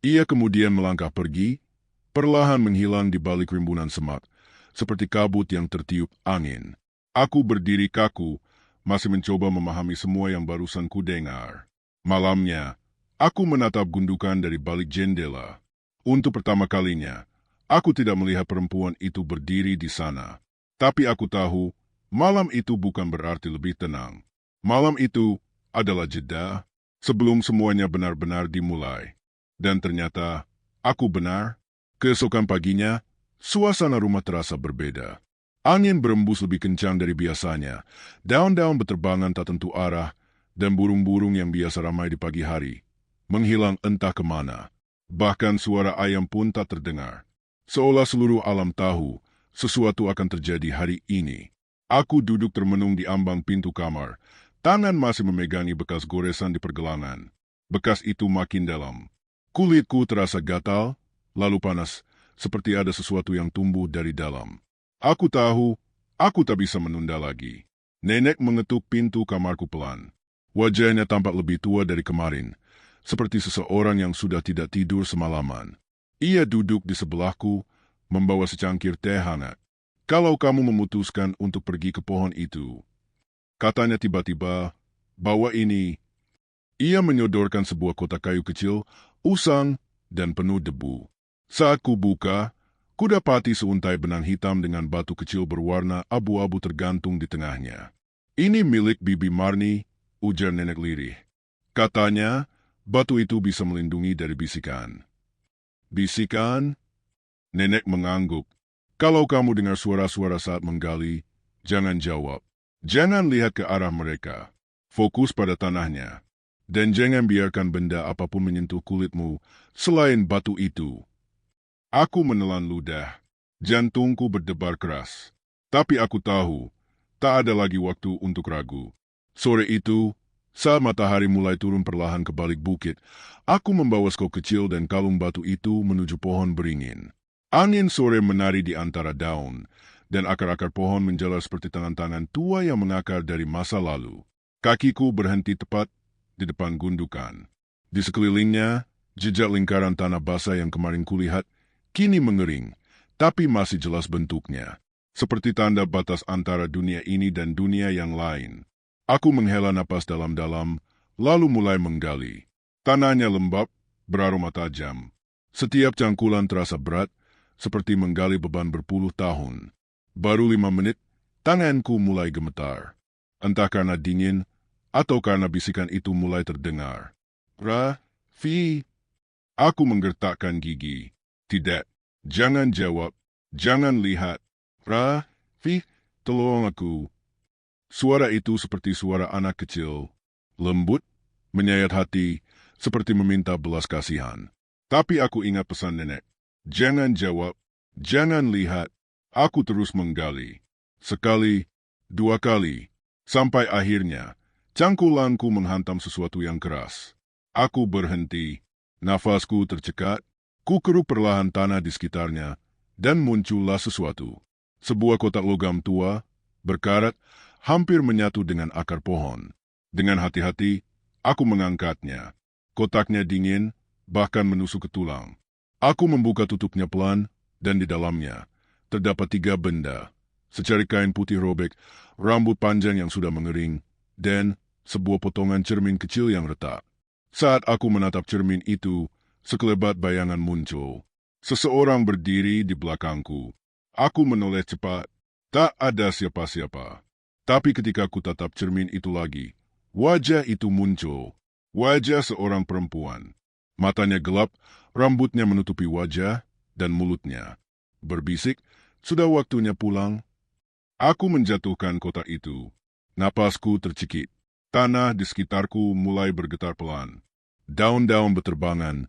Ia kemudian melangkah pergi, perlahan menghilang di balik rimbunan semak, seperti kabut yang tertiup angin. Aku berdiri kaku, masih mencoba memahami semua yang barusan kudengar. Malamnya, aku menatap gundukan dari balik jendela. Untuk pertama kalinya, aku tidak melihat perempuan itu berdiri di sana. Tapi aku tahu, malam itu bukan berarti lebih tenang. Malam itu adalah jeda sebelum semuanya benar-benar dimulai. Dan ternyata, aku benar. Keesokan paginya, suasana rumah terasa berbeda. Angin berembus lebih kencang dari biasanya, daun-daun berterbangan tak tentu arah, dan burung-burung yang biasa ramai di pagi hari menghilang entah kemana. Bahkan suara ayam pun tak terdengar. Seolah seluruh alam tahu sesuatu akan terjadi hari ini. Aku duduk termenung di ambang pintu kamar, tangan masih memegangi bekas goresan di pergelangan. Bekas itu makin dalam. Kulitku terasa gatal, lalu panas, seperti ada sesuatu yang tumbuh dari dalam. Aku tahu, aku tak bisa menunda lagi. Nenek mengetuk pintu kamarku pelan. Wajahnya tampak lebih tua dari kemarin, seperti seseorang yang sudah tidak tidur semalaman. Ia duduk di sebelahku, membawa secangkir teh hangat. "Kalau kamu memutuskan untuk pergi ke pohon itu," katanya tiba-tiba, "bawa ini." Ia menyodorkan sebuah kotak kayu kecil, usang, dan penuh debu. Saat kubuka, kudapati seuntai benang hitam dengan batu kecil berwarna abu-abu tergantung di tengahnya. "Ini milik Bibi Marni," ujar nenek lirih. Katanya, batu itu bisa melindungi dari bisikan. "Bisikan?" Nenek mengangguk. "Kalau kamu dengar suara-suara saat menggali, jangan jawab. Jangan lihat ke arah mereka. Fokus pada tanahnya. Dan jangan biarkan benda apapun menyentuh kulitmu selain batu itu." Aku menelan ludah. Jantungku berdebar keras. Tapi aku tahu, tak ada lagi waktu untuk ragu. Sore itu, saat matahari mulai turun perlahan ke balik bukit, aku membawa skop kecil dan kalung batu itu menuju pohon beringin. Angin sore menari di antara daun, dan akar-akar pohon menjalar seperti tangan-tangan tua yang mengakar dari masa lalu. Kakiku berhenti tepat di depan gundukan. Di sekelilingnya, jejak lingkaran tanah basah yang kemarin kulihat kini mengering, tapi masih jelas bentuknya. Seperti tanda batas antara dunia ini dan dunia yang lain. Aku menghela napas dalam-dalam, lalu mulai menggali. Tanahnya lembab, beraroma tajam. Setiap cangkulan terasa berat, seperti menggali beban berpuluh tahun. Baru 5 menit, tanganku mulai gemetar. Entah karena dingin, atau karena bisikan itu mulai terdengar. Raffi. Aku menggertakkan gigi. Tidak, jangan jawab, jangan lihat. Raffi, tolong aku. Suara itu seperti suara anak kecil. Lembut, menyayat hati, seperti meminta belas kasihan. Tapi aku ingat pesan nenek. Jangan jawab, jangan lihat. Aku terus menggali. Sekali, 2 kali, sampai akhirnya, cangkulanku menghantam sesuatu yang keras. Aku berhenti, nafasku tercekat, ku kerup perlahan tanah di sekitarnya, dan muncullah sesuatu. Sebuah kotak logam tua, berkarat, hampir menyatu dengan akar pohon. Dengan hati-hati, aku mengangkatnya. Kotaknya dingin, bahkan menusuk ke tulang. Aku membuka tutupnya pelan, dan di dalamnya terdapat 3 benda. Secari kain putih robek, rambut panjang yang sudah mengering, dan sebuah potongan cermin kecil yang retak. Saat aku menatap cermin itu, sekelebat bayangan muncul. Seseorang berdiri di belakangku. Aku menoleh cepat. Tak ada siapa-siapa. Tapi ketika aku tatap cermin itu lagi, wajah itu muncul. Wajah seorang perempuan. Matanya gelap, rambutnya menutupi wajah dan mulutnya. Berbisik, sudah waktunya pulang. Aku menjatuhkan kotak itu. Napasku tercekik. Tanah di sekitarku mulai bergetar pelan. Daun-daun berterbangan.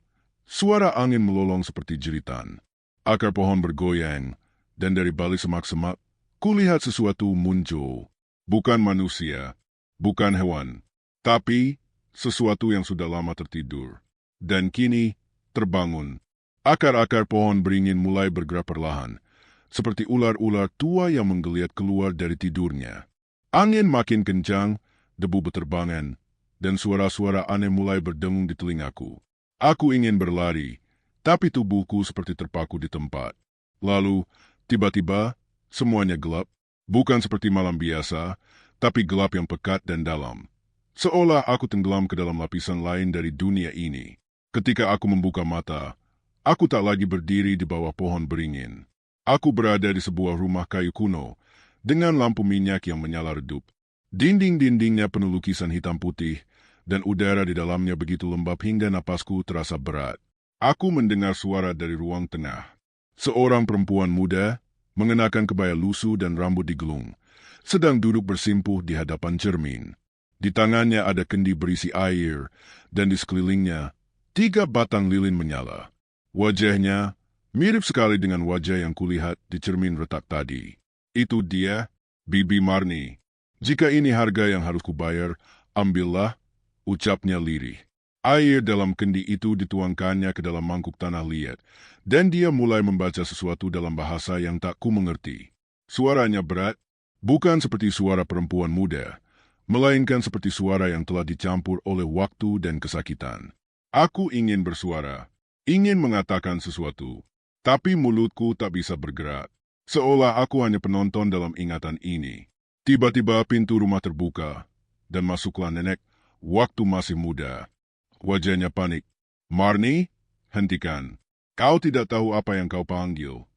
Suara angin melolong seperti jeritan. Akar pohon bergoyang, dan dari balik semak-semak, kulihat sesuatu muncul. Bukan manusia, bukan hewan, tapi sesuatu yang sudah lama tertidur. Dan kini terbangun. Akar-akar pohon beringin mulai bergerak perlahan, seperti ular-ular tua yang menggeliat keluar dari tidurnya. Angin makin kencang, debu berterbangan, dan suara-suara aneh mulai berdengung di telingaku. Aku ingin berlari, tapi tubuhku seperti terpaku di tempat. Lalu, tiba-tiba, semuanya gelap. Bukan seperti malam biasa, tapi gelap yang pekat dan dalam. Seolah aku tenggelam ke dalam lapisan lain dari dunia ini. Ketika aku membuka mata, aku tak lagi berdiri di bawah pohon beringin. Aku berada di sebuah rumah kayu kuno, dengan lampu minyak yang menyala redup. Dinding-dindingnya penuh lukisan hitam putih, dan udara di dalamnya begitu lembab hingga napasku terasa berat. Aku mendengar suara dari ruang tengah. Seorang perempuan muda, mengenakan kebaya lusuh dan rambut digelung, sedang duduk bersimpuh di hadapan cermin. Di tangannya ada kendi berisi air, dan di sekelilingnya 3 batang lilin menyala. Wajahnya mirip sekali dengan wajah yang kulihat di cermin retak tadi. Itu dia, Bibi Marni. Jika ini harga yang harus kubayar, ambillah, ucapnya lirih. Air dalam kendi itu dituangkannya ke dalam mangkuk tanah liat, dan dia mulai membaca sesuatu dalam bahasa yang tak ku mengerti. Suaranya berat, bukan seperti suara perempuan muda, melainkan seperti suara yang telah dicampur oleh waktu dan kesakitan. Aku ingin bersuara, ingin mengatakan sesuatu, tapi mulutku tak bisa bergerak, seolah aku hanya penonton dalam ingatan ini. Tiba-tiba pintu rumah terbuka, dan masuklah nenek, waktu masih muda. Wajahnya panik. Marni, hentikan. Kau tidak tahu apa yang kau panggil.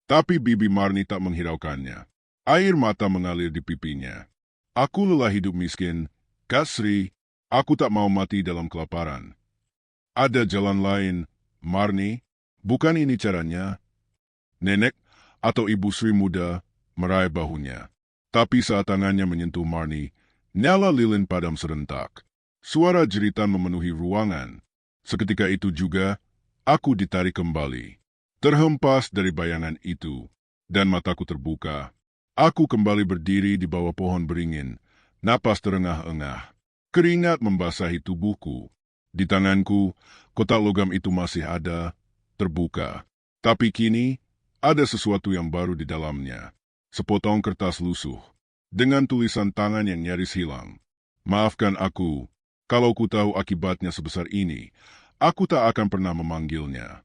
Tapi Bibi Marni tak menghiraukannya. Air mata mengalir di pipinya. Aku lelah hidup miskin. Kak Sri, aku tak mau mati dalam kelaparan. Ada jalan lain, Marni. Bukan ini caranya. Nenek atau Ibu Sri muda meraih bahunya. Tapi saat tangannya menyentuh Marni, nyala lilin padam serentak. Suara jeritan memenuhi ruangan. Seketika itu juga, aku ditarik kembali. Terhempas dari bayangan itu, dan mataku terbuka. Aku kembali berdiri di bawah pohon beringin, napas terengah-engah. Keringat membasahi tubuhku. Di tanganku, kotak logam itu masih ada, terbuka. Tapi kini, ada sesuatu yang baru di dalamnya. sepotong kertas lusuh, dengan tulisan tangan yang nyaris hilang. Maafkan aku, kalau ku tahu akibatnya sebesar ini, aku tak akan pernah memanggilnya.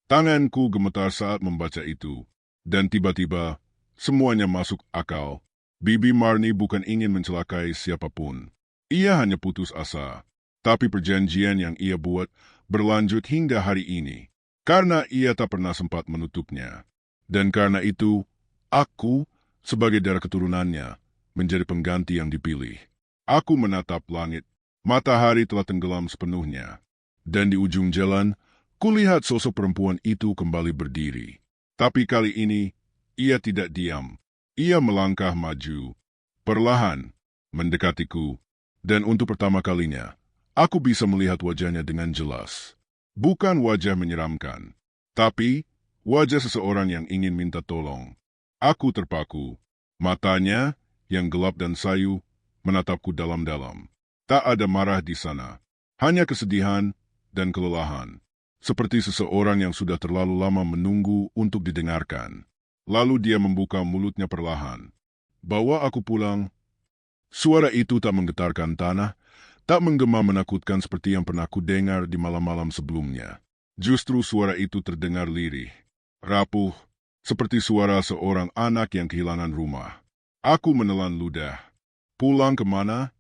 Tanganku gemetar saat membaca itu, dan tiba-tiba, semuanya masuk akal. Bibi Marni bukan ingin mencelakai siapapun. Ia hanya putus asa. Tapi perjanjian yang ia buat berlanjut hingga hari ini, karena ia tak pernah sempat menutupnya. Dan karena itu, aku, sebagai darah keturunannya, menjadi pengganti yang dipilih. Aku menatap langit, matahari telah tenggelam sepenuhnya. Dan di ujung jalan, kulihat sosok perempuan itu kembali berdiri. Tapi kali ini, ia tidak diam. Ia melangkah maju, perlahan, mendekatiku, dan untuk pertama kalinya, aku bisa melihat wajahnya dengan jelas. Bukan wajah menyeramkan, tapi wajah seseorang yang ingin minta tolong. Aku terpaku. Matanya, yang gelap dan sayu, menatapku dalam-dalam. Tak ada marah di sana. Hanya kesedihan dan kelelahan. Seperti seseorang yang sudah terlalu lama menunggu untuk didengarkan. Lalu dia membuka mulutnya perlahan. Bawa aku pulang. Suara itu tak menggetarkan tanah, tak menggema menakutkan seperti yang pernah kudengar di malam-malam sebelumnya. Justru suara itu terdengar lirih, rapuh, seperti suara seorang anak yang kehilangan rumah. Aku menelan ludah. Pulang kemana?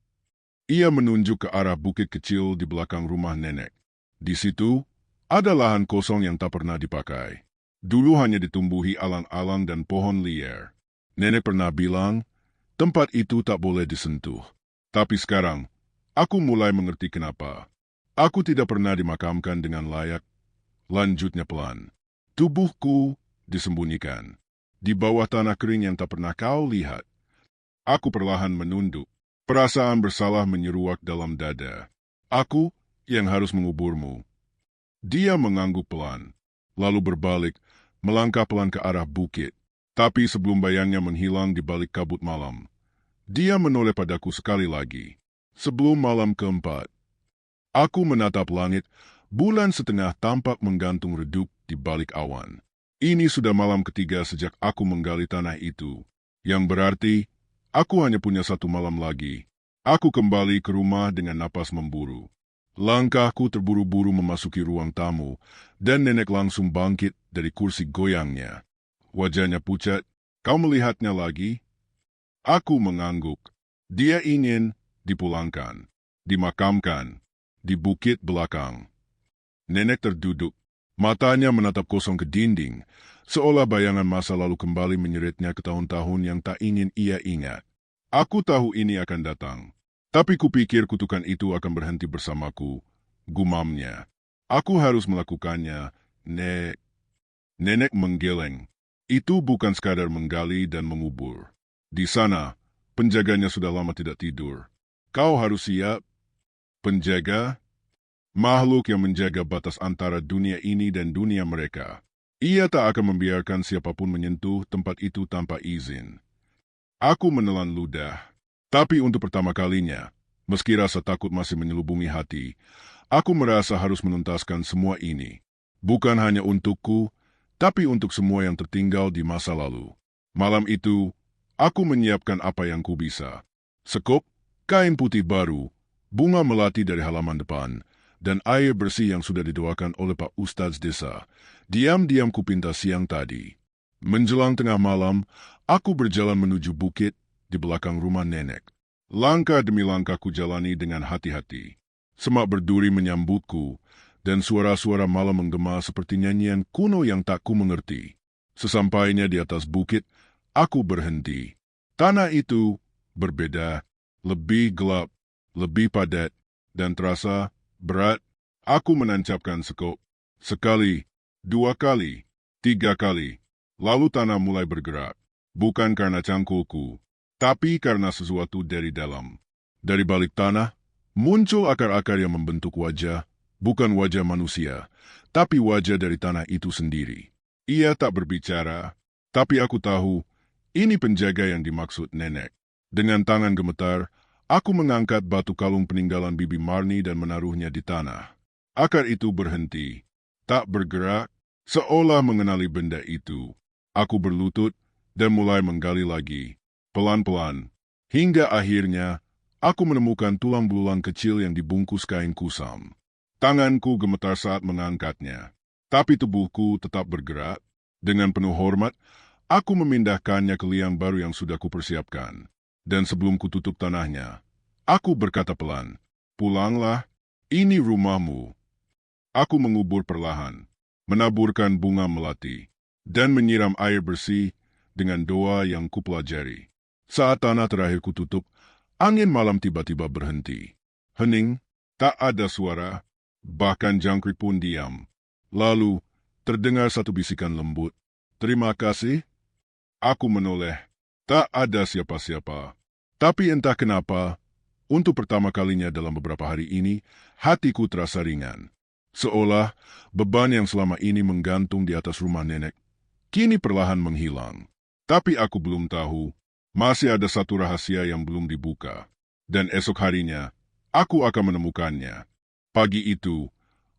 Ia menunjuk ke arah bukit kecil di belakang rumah nenek. Di situ, ada lahan kosong yang tak pernah dipakai. Dulu hanya ditumbuhi alang-alang dan pohon liar. Nenek pernah bilang, tempat itu tak boleh disentuh. Tapi sekarang, aku mulai mengerti kenapa. Aku tidak pernah dimakamkan dengan layak. Lanjutnya pelan. Tubuhku disembunyikan. Di bawah tanah kering yang tak pernah kau lihat. Aku perlahan menunduk. Perasaan bersalah menyeruak dalam dada. Aku yang harus menguburmu. Dia mengangguk pelan, lalu berbalik, melangkah pelan ke arah bukit. Tapi sebelum bayangnya menghilang di balik kabut malam, dia menoleh padaku sekali lagi. Sebelum malam keempat, aku menatap langit, bulan setengah tampak menggantung redup di balik awan. Ini sudah malam ketiga sejak aku menggali tanah itu, yang berarti aku hanya punya satu malam lagi. Aku kembali ke rumah dengan napas memburu. Langkahku terburu-buru memasuki ruang tamu, dan nenek langsung bangkit dari kursi goyangnya. Wajahnya pucat. Kau melihatnya lagi? Aku mengangguk. Dia ingin dipulangkan, dimakamkan, di bukit belakang. Nenek terduduk. Matanya menatap kosong ke dinding, seolah bayangan masa lalu kembali menyeretnya ke tahun-tahun yang tak ingin ia ingat. Aku tahu ini akan datang. Tapi kupikir kutukan itu akan berhenti bersamaku, gumamnya. Aku harus melakukannya, Nek. Nenek menggeleng. Itu bukan sekadar menggali dan mengubur. Di sana, penjaganya sudah lama tidak tidur. Kau harus siap. Penjaga? Makhluk yang menjaga batas antara dunia ini dan dunia mereka. Ia tak akan membiarkan siapapun menyentuh tempat itu tanpa izin. Aku menelan ludah. Tapi untuk pertama kalinya, meski rasa takut masih menyelubungi hati, aku merasa harus menuntaskan semua ini. Bukan hanya untukku, tapi untuk semua yang tertinggal di masa lalu. Malam itu, aku menyiapkan apa yang ku bisa. Sekop, kain putih baru, bunga melati dari halaman depan, dan air bersih yang sudah didoakan oleh Pak Ustadz desa. Diam-diam kupinta siang tadi. Menjelang tengah malam, aku berjalan menuju bukit di belakang rumah nenek. Langkah demi langkah ku jalani dengan hati-hati. Semak berduri menyambutku, dan suara-suara malam menggema seperti nyanyian kuno yang tak ku mengerti. Sesampainya di atas bukit, aku berhenti. Tanah itu berbeda, lebih gelap, lebih padat, dan terasa berat. Aku menancapkan sekop. Sekali, dua kali, tiga kali. Lalu tanah mulai bergerak. Bukan karena cangkulku, tapi karena sesuatu dari dalam. Dari balik tanah, muncul akar-akar yang membentuk wajah, bukan wajah manusia, tapi wajah dari tanah itu sendiri. Ia tak berbicara, tapi aku tahu, ini penjaga yang dimaksud nenek. Dengan tangan gemetar, aku mengangkat batu kalung peninggalan Bibi Marni dan menaruhnya di tanah. Akar itu berhenti, tak bergerak, seolah mengenali benda itu. Aku berlutut, dan mulai menggali lagi, pelan-pelan. Hingga akhirnya, aku menemukan tulang belulang kecil yang dibungkus kain kusam. Tanganku gemetar saat mengangkatnya, tapi tubuhku tetap bergerak. Dengan penuh hormat, aku memindahkannya ke liang baru yang sudah kupersiapkan. Dan sebelum kututup tanahnya, aku berkata pelan, "Pulanglah, ini rumahmu." Aku mengubur perlahan, menaburkan bunga melati, dan menyiram air bersih dengan doa yang kupelajari. Saat tanah terakhir kututup, angin malam tiba-tiba berhenti. Hening, tak ada suara, bahkan jangkrik pun diam. Lalu, terdengar satu bisikan lembut. "Terima kasih." Aku menoleh. Tak ada siapa-siapa. Tapi entah kenapa, untuk pertama kalinya dalam beberapa hari ini, hatiku terasa ringan. Seolah beban yang selama ini menggantung di atas rumah nenek, kini perlahan menghilang. Tapi aku belum tahu, masih ada satu rahasia yang belum dibuka. Dan esok harinya, aku akan menemukannya. Pagi itu,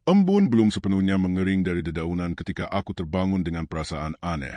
embun belum sepenuhnya mengering dari dedaunan ketika aku terbangun dengan perasaan aneh.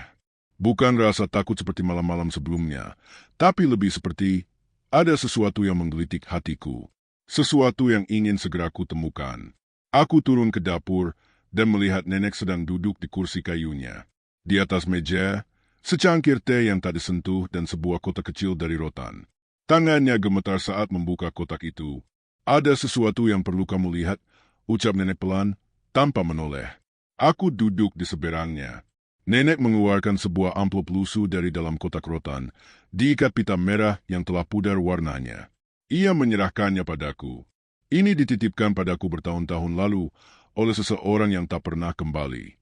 Bukan rasa takut seperti malam-malam sebelumnya, tapi lebih seperti ada sesuatu yang menggelitik hatiku. Sesuatu yang ingin segera kutemukan. Aku turun ke dapur dan melihat nenek sedang duduk di kursi kayunya. Di atas meja, secangkir teh yang tak disentuh dan sebuah kotak kecil dari rotan. Tangannya gemetar saat membuka kotak itu. "Ada sesuatu yang perlu kamu lihat," ucap nenek pelan, tanpa menoleh. Aku duduk di seberangnya. Nenek mengeluarkan sebuah amplop lusuh dari dalam kotak rotan, diikat pita merah yang telah pudar warnanya. Ia menyerahkannya padaku. "Ini dititipkan padaku bertahun-tahun lalu oleh seseorang yang tak pernah kembali."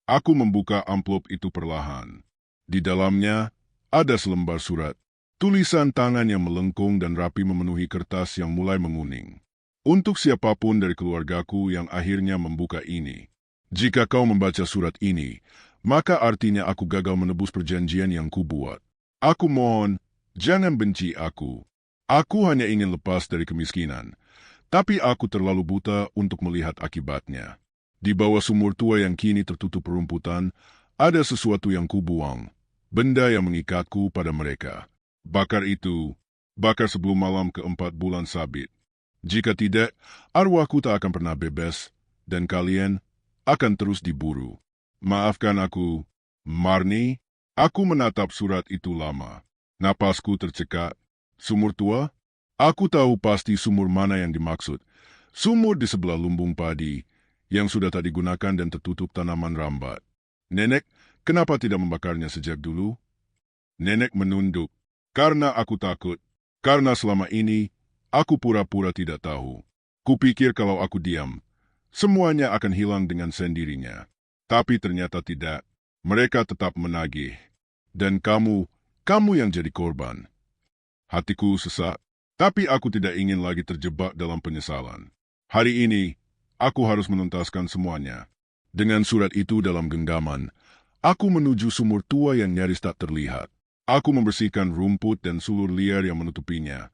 Aku membuka amplop itu perlahan. Di dalamnya ada selembar surat. Tulisan tangan yang melengkung dan rapi memenuhi kertas yang mulai menguning. "Untuk siapapun dari keluargaku yang akhirnya membuka ini. Jika kau membaca surat ini, maka artinya aku gagal menebus perjanjian yang kubuat. Aku mohon, jangan benci aku. Aku hanya ingin lepas dari kemiskinan. Tapi aku terlalu buta untuk melihat akibatnya. Di bawah sumur tua yang kini tertutup rumputan, ada sesuatu yang kubuang. Benda yang mengikatku pada mereka. Bakar itu, bakar sebelum malam ke-4 bulan Sabit. Jika tidak, arwahku tak akan pernah bebas, dan kalian akan terus diburu. Maafkan aku, Marni." Aku menatap surat itu lama. Napasku tercekat. Sumur tua? Aku tahu pasti sumur mana yang dimaksud. Sumur di sebelah lumbung padi, yang sudah tak digunakan dan tertutup tanaman rambat. "Nenek, kenapa tidak membakarnya sejak dulu?" Nenek menunduk. "Karena aku takut. Karena selama ini, aku pura-pura tidak tahu. Kupikir kalau aku diam, semuanya akan hilang dengan sendirinya. Tapi ternyata tidak. Mereka tetap menagih. Dan kamu yang jadi korban." Hatiku sesak, tapi aku tidak ingin lagi terjebak dalam penyesalan. Hari ini, aku harus menuntaskan semuanya. Dengan surat itu dalam genggaman, aku menuju sumur tua yang nyaris tak terlihat. Aku membersihkan rumput dan sulur liar yang menutupinya,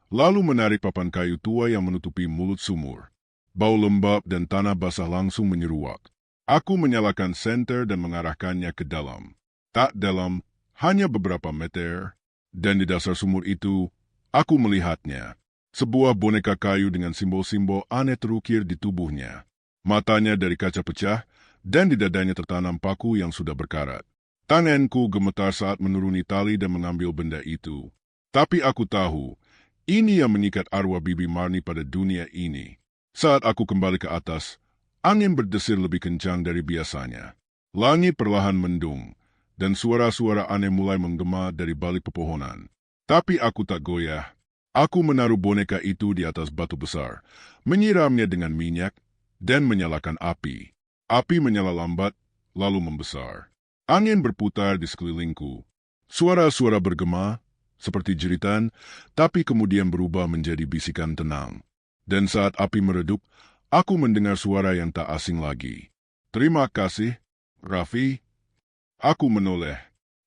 lalu menarik papan kayu tua yang menutupi mulut sumur. Bau lembab dan tanah basah langsung menyeruak. Aku menyalakan senter dan mengarahkannya ke dalam. Tak dalam, hanya beberapa meter, dan di dasar sumur itu, aku melihatnya. Sebuah boneka kayu dengan simbol-simbol aneh terukir di tubuhnya. Matanya dari kaca pecah, dan di dadanya tertanam paku yang sudah berkarat. Tanganku gemetar saat menuruni tali dan mengambil benda itu. Tapi aku tahu, ini yang mengikat arwah Bibi Marni pada dunia ini. Saat aku kembali ke atas, angin berdesir lebih kencang dari biasanya. Langit perlahan mendung, dan suara-suara aneh mulai menggema dari balik pepohonan. Tapi aku tak goyah. Aku menaruh boneka itu di atas batu besar, menyiramnya dengan minyak, dan menyalakan api. Api menyala lambat, lalu membesar. Angin berputar di sekelilingku. Suara-suara bergema, seperti jeritan, tapi kemudian berubah menjadi bisikan tenang. Dan saat api meredup, aku mendengar suara yang tak asing lagi. "Terima kasih, Raffi." Aku menoleh,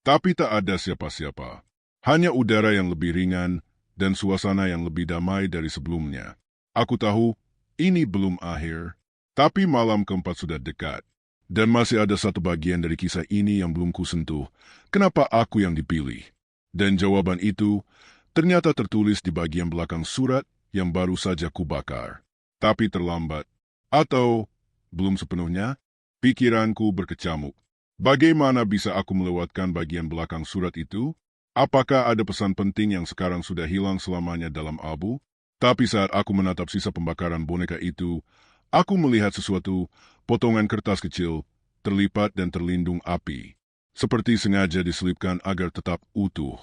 tapi tak ada siapa-siapa. Hanya udara yang lebih ringan dan suasana yang lebih damai dari sebelumnya. Aku tahu ini belum akhir, tapi malam keempat sudah dekat. Dan masih ada satu bagian dari kisah ini yang belum kusentuh. Kenapa aku yang dipilih? Dan jawaban itu ternyata tertulis di bagian belakang surat yang baru saja kubakar. Tapi terlambat. Atau belum sepenuhnya, pikiranku berkecamuk. Bagaimana bisa aku melewatkan bagian belakang surat itu? Apakah ada pesan penting yang sekarang sudah hilang selamanya dalam abu? Tapi saat aku menatap sisa pembakaran boneka itu, aku melihat sesuatu, potongan kertas kecil, terlipat dan terlindung api. Seperti sengaja diselipkan agar tetap utuh.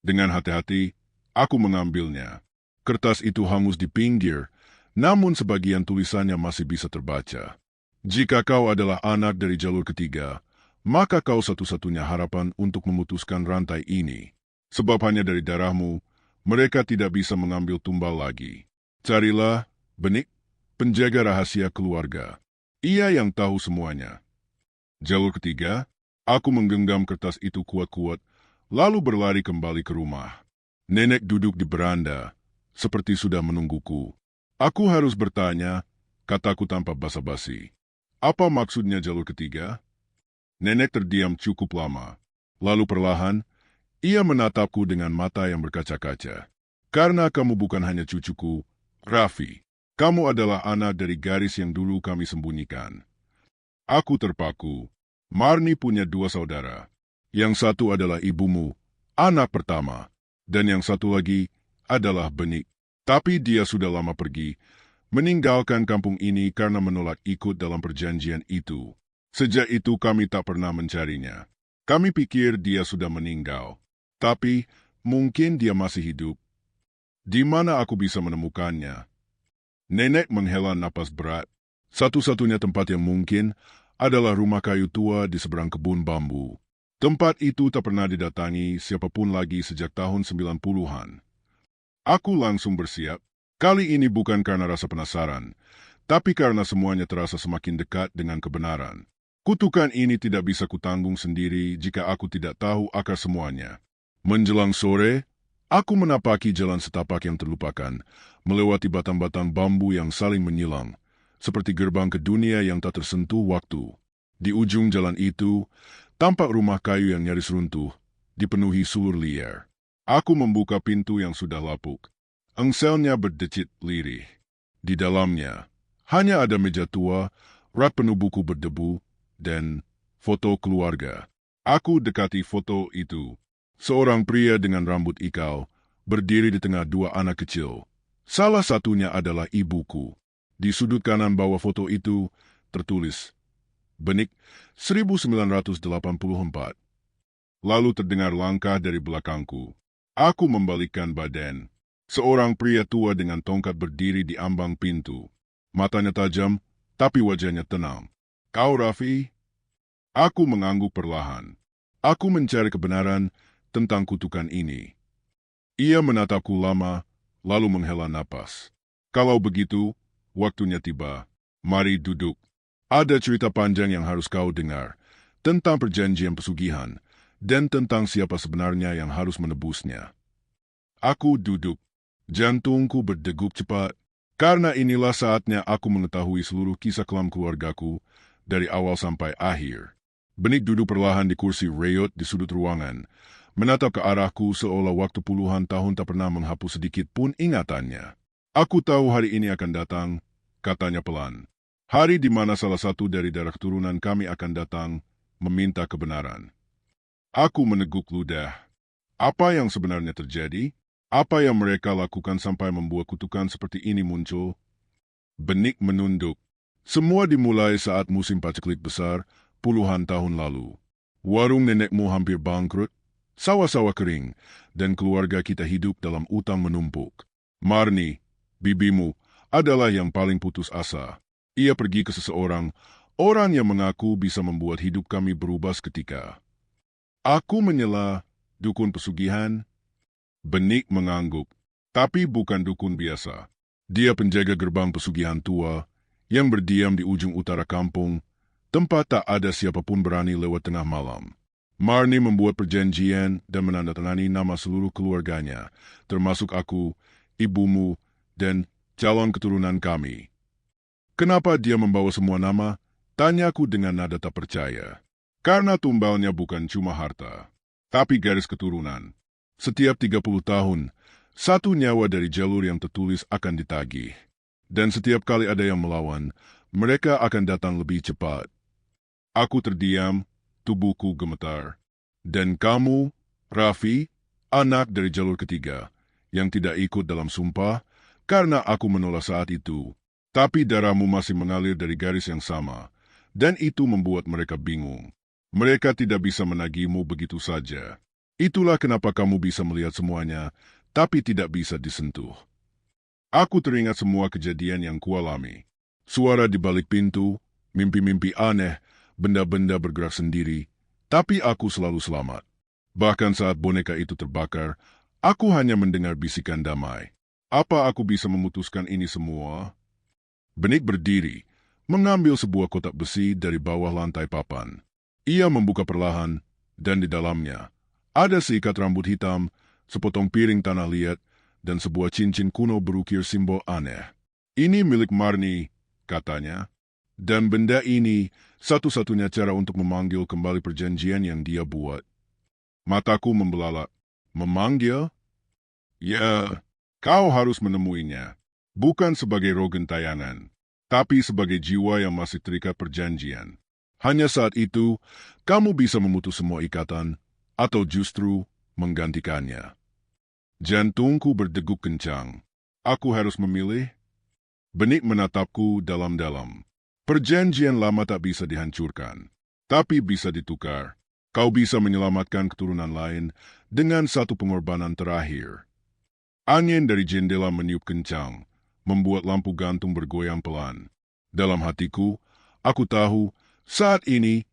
Dengan hati-hati, aku mengambilnya. Kertas itu hangus di pinggir, namun sebagian tulisannya masih bisa terbaca. Jika kau adalah anak dari jalur ketiga, maka kau satu-satunya harapan untuk memutuskan rantai ini. Sebab hanya dari darahmu, mereka tidak bisa mengambil tumbal lagi. Carilah Benik, penjaga rahasia keluarga. Ia yang tahu semuanya. Jalur ketiga, aku menggenggam kertas itu kuat-kuat, lalu berlari kembali ke rumah. Nenek duduk di beranda, seperti sudah menungguku. Aku harus bertanya, kataku tanpa basa-basi. Apa maksudnya jalur ketiga? Nenek terdiam cukup lama. Lalu perlahan, ia menatapku dengan mata yang berkaca-kaca. Karena kamu bukan hanya cucuku, Raffi. Kamu adalah anak dari garis yang dulu kami sembunyikan. Aku terpaku. Marni punya 2 saudara. Yang satu adalah ibumu, anak pertama. Dan yang satu lagi adalah Benik. Tapi dia sudah lama pergi, meninggalkan kampung ini karena menolak ikut dalam perjanjian itu. Sejak itu kami tak pernah mencarinya. Kami pikir dia sudah meninggal. Tapi mungkin dia masih hidup. Di mana aku bisa menemukannya? Nenek menghela napas berat. Satu-satunya tempat yang mungkin adalah rumah kayu tua di seberang kebun bambu. Tempat itu tak pernah didatangi siapapun lagi sejak tahun 90-an. Aku langsung bersiap. Kali ini bukan karena rasa penasaran, tapi karena semuanya terasa semakin dekat dengan kebenaran. Kutukan ini tidak bisa kutanggung sendiri jika aku tidak tahu akar semuanya. Menjelang sore, aku menapaki jalan setapak yang terlupakan, melewati batang-batang bambu yang saling menyilang, seperti gerbang ke dunia yang tak tersentuh waktu. Di ujung jalan itu, tampak rumah kayu yang nyaris runtuh, dipenuhi sulur liar. Aku membuka pintu yang sudah lapuk. Engselnya berdecit lirih. Di dalamnya, hanya ada meja tua, rak penuh buku berdebu, dan foto keluarga. Aku dekati foto itu. Seorang pria dengan rambut ikal, berdiri di tengah 2 anak kecil. Salah satunya adalah ibuku. Di sudut kanan bawah foto itu, tertulis, Benik 1984. Lalu terdengar langkah dari belakangku. Aku membalikkan badan. Seorang pria tua dengan tongkat berdiri di ambang pintu. Matanya tajam, tapi wajahnya tenang. Kau, Raffi? Aku mengangguk perlahan. Aku mencari kebenaran tentang kutukan ini. Ia menatapku lama, lalu menghela napas. Kalau begitu, waktunya tiba. Mari duduk. Ada cerita panjang yang harus kau dengar, tentang perjanjian pesugihan, dan tentang siapa sebenarnya yang harus menebusnya. Aku duduk. Jantungku berdegup cepat, karena inilah saatnya aku mengetahui seluruh kisah kelam keluargaku, dari awal sampai akhir. Benik duduk perlahan di kursi reyot di sudut ruangan, menatap ke arahku seolah waktu puluhan tahun tak pernah menghapus sedikit pun ingatannya. Aku tahu hari ini akan datang, katanya pelan. Hari di mana salah satu dari darah keturunan kami akan datang, meminta kebenaran. Aku meneguk ludah. Apa yang sebenarnya terjadi? Apa yang mereka lakukan sampai membuat kutukan seperti ini muncul? Benik menunduk. Semua dimulai saat musim paceklik besar, puluhan tahun lalu. Warung nenekmu hampir bangkrut, sawah-sawah kering, dan keluarga kita hidup dalam utang menumpuk. Marni, bibimu, adalah yang paling putus asa. Ia pergi ke seseorang, orang yang mengaku bisa membuat hidup kami berubah seketika. Aku menyela, dukun pesugihan. Benik mengangguk, tapi bukan dukun biasa. Dia penjaga gerbang pesugihan tua, yang berdiam di ujung utara kampung, tempat tak ada siapapun berani lewat tengah malam. Marni membuat perjanjian dan menandatangani nama seluruh keluarganya, termasuk aku, ibumu, dan calon keturunan kami. Kenapa dia membawa semua nama? Tanyaku dengan nada tak percaya. Karena tumbalnya bukan cuma harta, tapi garis keturunan. Setiap 30 tahun, satu nyawa dari jalur yang tertulis akan ditagih. Dan setiap kali ada yang melawan, mereka akan datang lebih cepat. Aku terdiam, tubuhku gemetar. Dan kamu, Raffi, anak dari jalur ketiga, yang tidak ikut dalam sumpah, karena aku menolak saat itu. Tapi darahmu masih mengalir dari garis yang sama, dan itu membuat mereka bingung. Mereka tidak bisa menagihmu begitu saja. Itulah kenapa kamu bisa melihat semuanya, tapi tidak bisa disentuh. Aku teringat semua kejadian yang kualami. Suara di balik pintu, mimpi-mimpi aneh, benda-benda bergerak sendiri, tapi aku selalu selamat. Bahkan saat boneka itu terbakar, aku hanya mendengar bisikan damai. Apa aku bisa memutuskan ini semua? Benik berdiri, mengambil sebuah kotak besi dari bawah lantai papan. Ia membuka perlahan, dan di dalamnya ada seikat rambut hitam, sepotong piring tanah liat, dan sebuah cincin kuno berukir simbol aneh. Ini milik Marni, katanya. Dan benda ini satu-satunya cara untuk memanggil kembali perjanjian yang dia buat. Mataku membelalak. Memanggil? Ya, kau harus menemuinya. Bukan sebagai roh gentayangan, tapi sebagai jiwa yang masih terikat perjanjian. Hanya saat itu, kamu bisa memutus semua ikatan, atau justru menggantikannya. Jantungku berdeguk kencang. Aku harus memilih? Benik menatapku dalam-dalam. Perjanjian lama tak bisa dihancurkan, tapi bisa ditukar. Kau bisa menyelamatkan keturunan lain dengan satu pengorbanan terakhir. Angin dari jendela meniup kencang, membuat lampu gantung bergoyang pelan. Dalam hatiku, aku tahu, saat ini,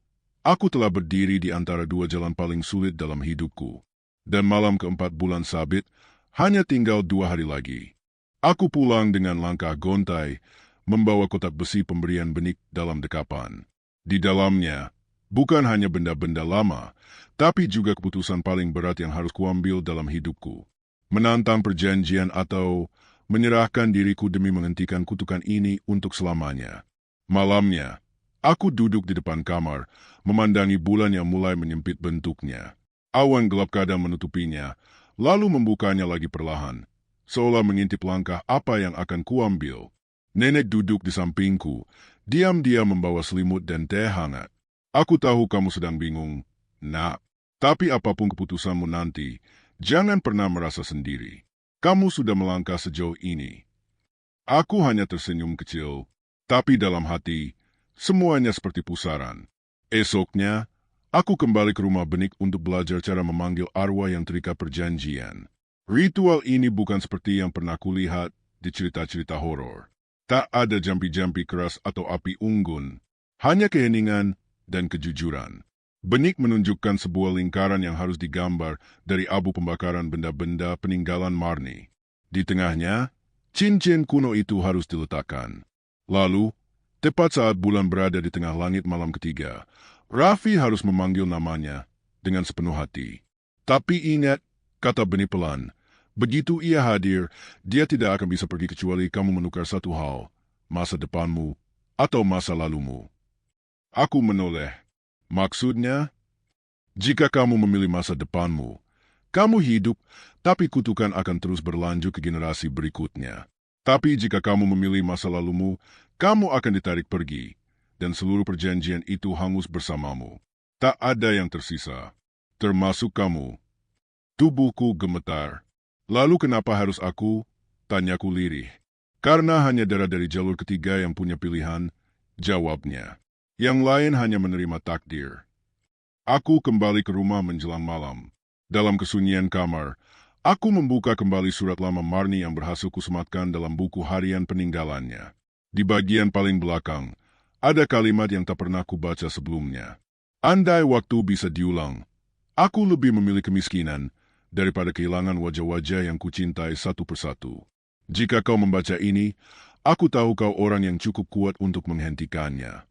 aku telah berdiri di antara dua jalan paling sulit dalam hidupku. Dan malam keempat bulan sabit, hanya tinggal 2 hari lagi. Aku pulang dengan langkah gontai, membawa kotak besi pemberian Benik dalam dekapan. Di dalamnya, bukan hanya benda-benda lama, tapi juga keputusan paling berat yang harus kuambil dalam hidupku. Menantang perjanjian atau menyerahkan diriku demi menghentikan kutukan ini untuk selamanya. Malamnya, aku duduk di depan kamar, memandangi bulan yang mulai menyempit bentuknya. Awan gelap kadang menutupinya, lalu membukanya lagi perlahan, seolah mengintip langkah apa yang akan kuambil. Nenek duduk di sampingku, diam-diam membawa selimut dan teh hangat. Aku tahu kamu sedang bingung, Nak. Tapi apapun keputusanmu nanti, jangan pernah merasa sendiri. Kamu sudah melangkah sejauh ini. Aku hanya tersenyum kecil, tapi dalam hati, semuanya seperti pusaran. Esoknya, aku kembali ke rumah Benik untuk belajar cara memanggil arwah yang terikat perjanjian. Ritual ini bukan seperti yang pernah kulihat di cerita-cerita horor. Tak ada jampi-jampi keras atau api unggun, hanya keheningan dan kejujuran. Benik menunjukkan sebuah lingkaran yang harus digambar dari abu pembakaran benda-benda peninggalan Marni. Di tengahnya, cincin kuno itu harus diletakkan. Lalu, tepat saat bulan berada di tengah langit malam ketiga, Raffi harus memanggil namanya dengan sepenuh hati. Tapi ingat, kata Benik pelan, begitu ia hadir, dia tidak akan bisa pergi kecuali kamu menukar satu hal, masa depanmu atau masa lalumu. Aku menoleh. Maksudnya, jika kamu memilih masa depanmu, kamu hidup, tapi kutukan akan terus berlanjut ke generasi berikutnya. Tapi jika kamu memilih masa lalumu, kamu akan ditarik pergi, dan seluruh perjanjian itu hangus bersamamu. Tak ada yang tersisa, termasuk kamu. Tubuhku gemetar. Lalu kenapa harus aku? Tanyaku lirih. Karena hanya darah dari jalur ketiga yang punya pilihan, jawabnya. Yang lain hanya menerima takdir. Aku kembali ke rumah menjelang malam. Dalam kesunyian kamar, aku membuka kembali surat lama Marni yang berhasil kusematkan dalam buku harian peninggalannya. Di bagian paling belakang, ada kalimat yang tak pernah kubaca sebelumnya. Andai waktu bisa diulang, aku lebih memilih kemiskinan daripada kehilangan wajah-wajah yang kucintai satu persatu. Jika kau membaca ini, aku tahu kau orang yang cukup kuat untuk menghentikannya.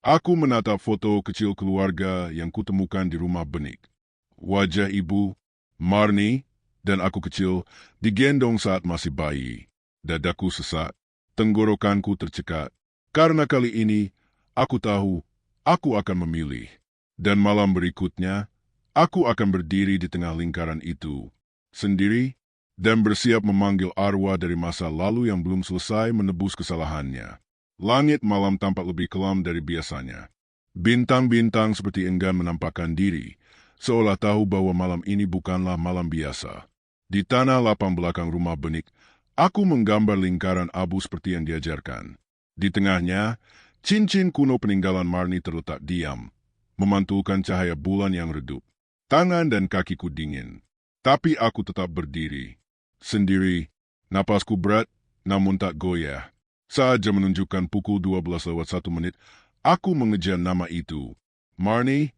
Aku menatap foto kecil keluarga yang kutemukan di rumah Benik. Wajah ibu, Marni, dan aku kecil digendong saat masih bayi. Dadaku sesak, tenggorokanku tercekat. Karena kali ini, Aku tahu, aku akan memilih. Dan malam berikutnya, aku akan berdiri di tengah lingkaran itu, sendiri, dan bersiap memanggil arwah dari masa lalu yang belum selesai menebus kesalahannya. Langit malam tampak lebih kelam dari biasanya. Bintang-bintang seperti enggan menampakkan diri, seolah tahu bahwa malam ini bukanlah malam biasa. Di tanah lapang belakang rumah Benik, aku menggambar lingkaran abu seperti yang diajarkan. Di tengahnya, cincin kuno peninggalan Marni terletak diam, memantulkan cahaya bulan yang redup. Tangan dan kakiku dingin, tapi aku tetap berdiri. Sendiri, napasku berat, namun tak goyah. Saat jam menunjukkan pukul 12:01, aku mengejar nama itu. Marni,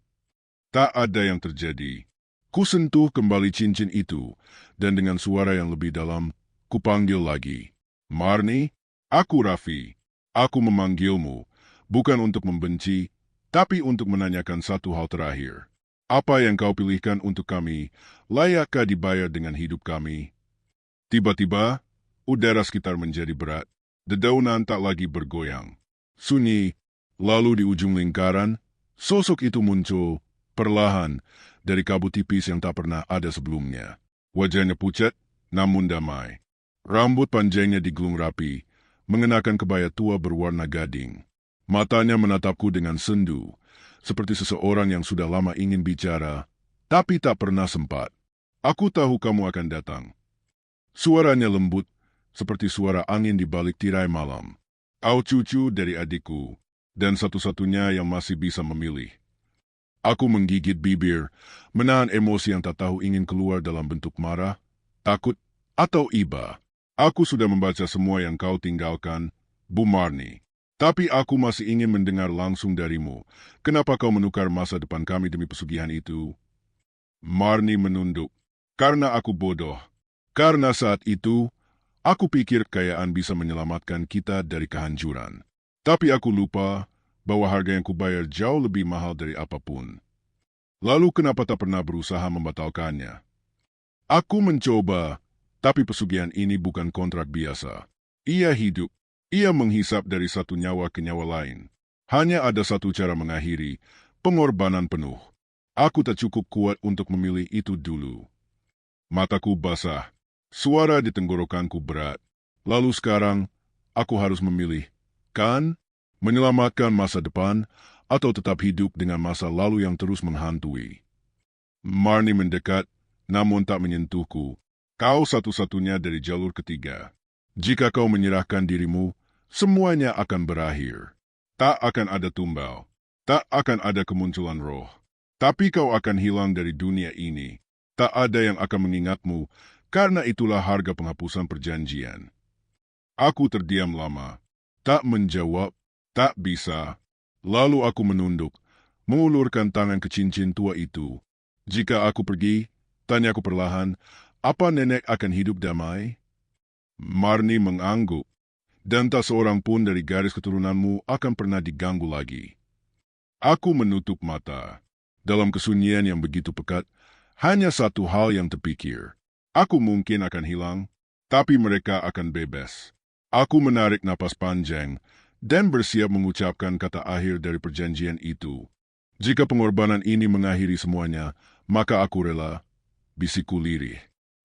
tak ada yang terjadi. Ku sentuh kembali cincin itu, dan dengan suara yang lebih dalam, ku panggil lagi. Marni, aku Raffi. Aku memanggilmu, bukan untuk membenci, tapi untuk menanyakan satu hal terakhir. Apa yang kau pilihkan untuk kami, layakkah dibayar dengan hidup kami? Tiba-tiba, udara sekitar menjadi berat. Dedaunan tak lagi bergoyang. Sunyi, lalu di ujung lingkaran, sosok itu muncul, perlahan, dari kabut tipis yang tak pernah ada sebelumnya. Wajahnya pucat, namun damai. Rambut panjangnya digulung rapi, mengenakan kebaya tua berwarna gading. Matanya menatapku dengan sendu, seperti seseorang yang sudah lama ingin bicara, tapi tak pernah sempat. Aku tahu kamu akan datang. Suaranya lembut, seperti suara angin di balik tirai malam. Kau cucu dari adikku, dan satu-satunya yang masih bisa memilih. Aku menggigit bibir, menahan emosi yang tak tahu ingin keluar dalam bentuk marah, takut, atau iba. Aku sudah membaca semua yang kau tinggalkan, Bu Marni. Tapi aku masih ingin mendengar langsung darimu. Kenapa kau menukar masa depan kami demi pesugihan itu? Marni menunduk. Karena aku bodoh. Karena saat itu, aku pikir kekayaan bisa menyelamatkan kita dari kehancuran. Tapi aku lupa bahwa harga yang kubayar jauh lebih mahal dari apapun. Lalu kenapa tak pernah berusaha membatalkannya? Aku mencoba, tapi pesugihan ini bukan kontrak biasa. Ia hidup. Ia menghisap dari satu nyawa ke nyawa lain. Hanya ada satu cara mengakhiri, pengorbanan penuh. Aku tak cukup kuat untuk memilih itu dulu. Mataku basah, suara di tenggorokanku berat. Lalu sekarang, aku harus memilih, kan? Menyelamatkan masa depan, atau tetap hidup dengan masa lalu yang terus menghantui. Marni mendekat, namun tak menyentuhku. Kau satu-satunya dari jalur ketiga. Jika kau menyerahkan dirimu, semuanya akan berakhir. Tak akan ada tumbal. Tak akan ada kemunculan roh. Tapi kau akan hilang dari dunia ini. Tak ada yang akan mengingatmu, karena itulah harga penghapusan perjanjian. Aku terdiam lama. Tak menjawab, tak bisa. Lalu aku menunduk, mengulurkan tangan ke cincin tua itu. Jika aku pergi, tanyaku perlahan, apa nenek akan hidup damai? Marni mengangguk, dan tak seorang pun dari garis keturunanmu akan pernah diganggu lagi. Aku menutup mata. Dalam kesunyian yang begitu pekat, hanya satu hal yang terpikir. Aku mungkin akan hilang, tapi mereka akan bebas. Aku menarik napas panjang dan bersiap mengucapkan kata akhir dari perjanjian itu. Jika pengorbanan ini mengakhiri semuanya, maka aku rela, bisikku lirih.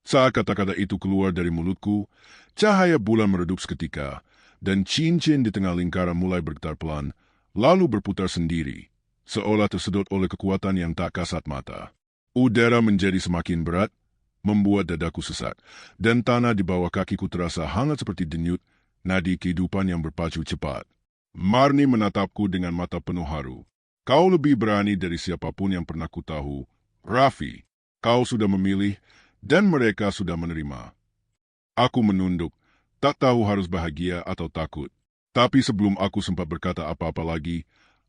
Saat kata-kata itu keluar dari mulutku, cahaya bulan meredup seketika, dan cincin di tengah lingkaran mulai bergetar pelan, lalu berputar sendiri, seolah tersedot oleh kekuatan yang tak kasat mata. Udara menjadi semakin berat, membuat dadaku sesak, dan tanah di bawah kakiku terasa hangat seperti denyut nadi kehidupan yang berpacu cepat. Marni menatapku dengan mata penuh haru. Kau lebih berani dari siapapun yang pernah kutahu. Raffi, kau sudah memilih, dan mereka sudah menerima. Aku menunduk, tak tahu harus bahagia atau takut. Tapi sebelum aku sempat berkata apa-apa lagi,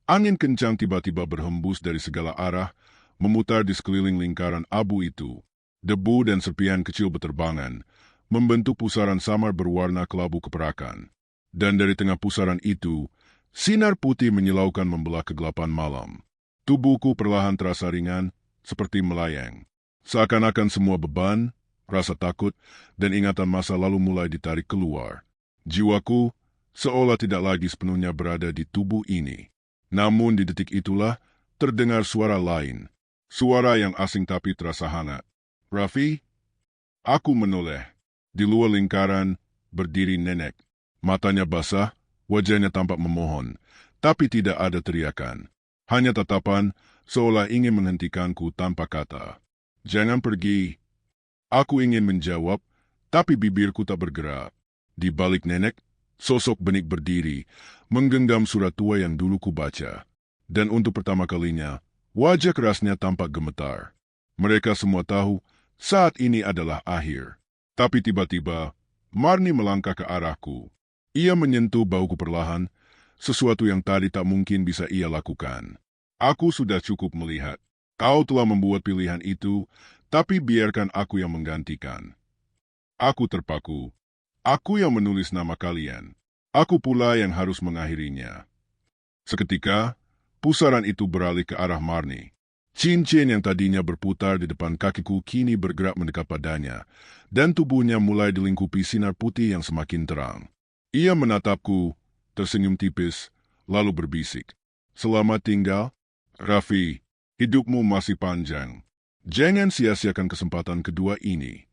angin kencang tiba-tiba berhembus dari segala arah, memutar di sekeliling lingkaran abu itu. Debu dan serpihan kecil berterbangan, membentuk pusaran samar berwarna kelabu keperakan. Dan dari tengah pusaran itu, sinar putih menyilaukan membelah kegelapan malam. Tubuhku perlahan terasa ringan, seperti melayang. Seakan-akan semua beban, rasa takut, dan ingatan masa lalu mulai ditarik keluar. Jiwaku seolah tidak lagi sepenuhnya berada di tubuh ini. Namun di detik itulah terdengar suara lain. Suara yang asing tapi terasa hangat. Raffi? Aku menoleh. Di luar lingkaran berdiri nenek. Matanya basah, wajahnya tampak memohon. Tapi tidak ada teriakan. Hanya tatapan seolah ingin menghentikanku tanpa kata. Jangan pergi. Aku ingin menjawab, tapi bibirku tak bergerak. Di balik nenek, sosok benik berdiri, menggenggam surat tua yang dulu kubaca. Dan untuk pertama kalinya, wajah kerasnya tampak gemetar. Mereka semua tahu saat ini adalah akhir. Tapi tiba-tiba, Marni melangkah ke arahku. Ia menyentuh bahuku perlahan, sesuatu yang tadi tak mungkin bisa ia lakukan. Aku sudah cukup melihat. Kau telah membuat pilihan itu, tapi biarkan aku yang menggantikan. Aku terpaku. Aku yang menulis nama kalian. Aku pula yang harus mengakhirinya. Seketika, pusaran itu beralih ke arah Marni. Cincin yang tadinya berputar di depan kakiku kini bergerak mendekat padanya, dan tubuhnya mulai dilingkupi sinar putih yang semakin terang. Ia menatapku, tersenyum tipis, lalu berbisik. Selamat tinggal, Raffi. Hidupmu masih panjang. Jangan sia-siakan kesempatan kedua ini.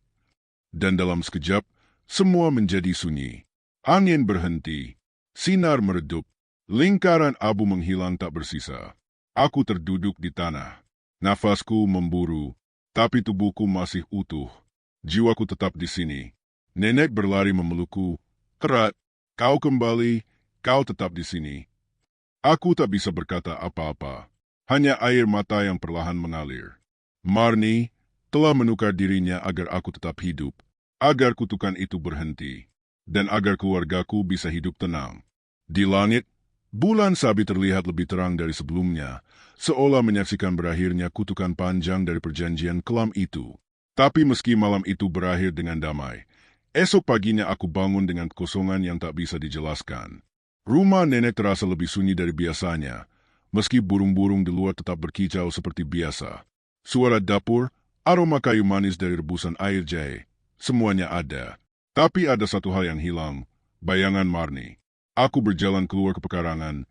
Dan dalam sekejap, semua menjadi sunyi. Angin berhenti, sinar meredup, lingkaran abu menghilang tak bersisa. Aku terduduk di tanah. Nafasku memburu, tapi tubuhku masih utuh. Jiwaku tetap di sini. Nenek berlari memelukku. Erat, kau kembali, kau tetap di sini. Aku tak bisa berkata apa-apa. Hanya air mata yang perlahan mengalir. Marni telah menukar dirinya agar aku tetap hidup, agar kutukan itu berhenti, dan agar keluargaku bisa hidup tenang. Di langit, bulan sabit terlihat lebih terang dari sebelumnya, seolah menyaksikan berakhirnya kutukan panjang dari perjanjian kelam itu. Tapi meski malam itu berakhir dengan damai, esok paginya aku bangun dengan kekosongan yang tak bisa dijelaskan. Rumah nenek terasa lebih sunyi dari biasanya, meski burung-burung di luar tetap berkicau seperti biasa. Suara dapur, aroma kayu manis dari rebusan air jahe, semuanya ada. Tapi ada satu hal yang hilang, bayangan Marni. Aku berjalan keluar ke pekarangan,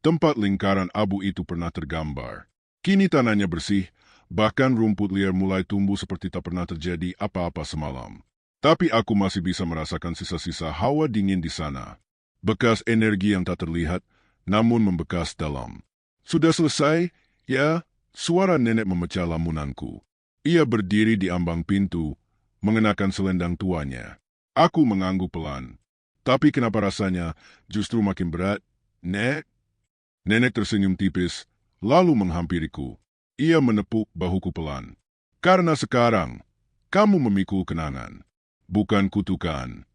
tempat lingkaran abu itu pernah tergambar. Kini tanahnya bersih, bahkan rumput liar mulai tumbuh seperti tak pernah terjadi apa-apa semalam. Tapi aku masih bisa merasakan sisa-sisa hawa dingin di sana. Bekas energi yang tak terlihat, namun membekas dalam. Sudah selesai? Ya, suara nenek memecah lamunanku. Ia berdiri di ambang pintu, mengenakan selendang tuanya. Aku mengangguk pelan. Tapi kenapa rasanya justru makin berat? Nek? Nenek tersenyum tipis, lalu menghampiriku. Ia menepuk bahuku pelan. Karena sekarang, kamu memikul kenangan, bukan kutukan.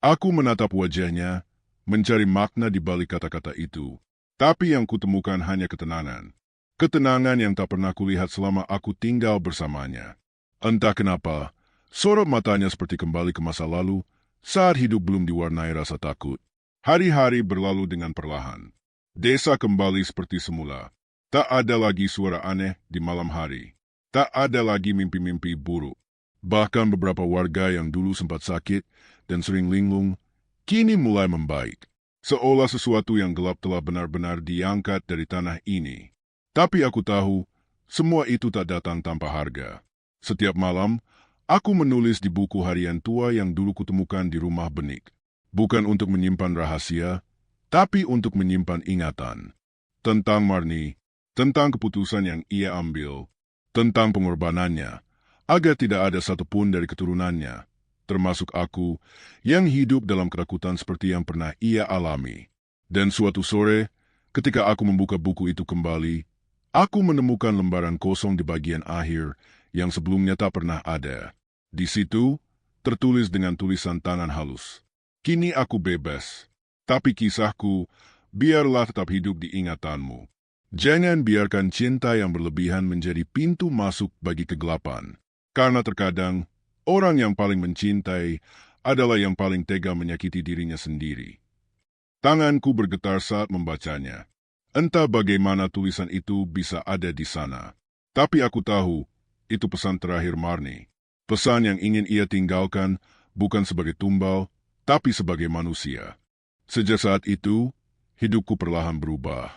Aku menatap wajahnya, mencari makna di balik kata-kata itu. Tapi yang kutemukan hanya ketenangan. Ketenangan yang tak pernah kulihat selama aku tinggal bersamanya. Entah kenapa, sorot matanya seperti kembali ke masa lalu, saat hidup belum diwarnai rasa takut. Hari-hari berlalu dengan perlahan. Desa kembali seperti semula. Tak ada lagi suara aneh di malam hari. Tak ada lagi mimpi-mimpi buruk. Bahkan beberapa warga yang dulu sempat sakit dan sering linglung, kini mulai membaik. Seolah sesuatu yang gelap telah benar-benar diangkat dari tanah ini. Tapi aku tahu, semua itu tak datang tanpa harga. Setiap malam, aku menulis di buku harian tua yang dulu kutemukan di rumah benik. Bukan untuk menyimpan rahasia, tapi untuk menyimpan ingatan. Tentang Marni, tentang keputusan yang ia ambil, tentang pengorbanannya, agar tidak ada satupun dari keturunannya, termasuk aku, yang hidup dalam ketakutan seperti yang pernah ia alami. Dan suatu sore, ketika aku membuka buku itu kembali, aku menemukan lembaran kosong di bagian akhir yang sebelumnya tak pernah ada. Di situ, tertulis dengan tulisan tangan halus. Kini aku bebas, tapi kisahku biarlah tetap hidup di ingatanmu. Jangan biarkan cinta yang berlebihan menjadi pintu masuk bagi kegelapan. Karena terkadang, orang yang paling mencintai adalah yang paling tega menyakiti dirinya sendiri. Tanganku bergetar saat membacanya. Entah bagaimana tulisan itu bisa ada di sana. Tapi aku tahu, itu pesan terakhir Marni. Pesan yang ingin ia tinggalkan bukan sebagai tumbal, tapi sebagai manusia. Sejak saat itu, hidupku perlahan berubah.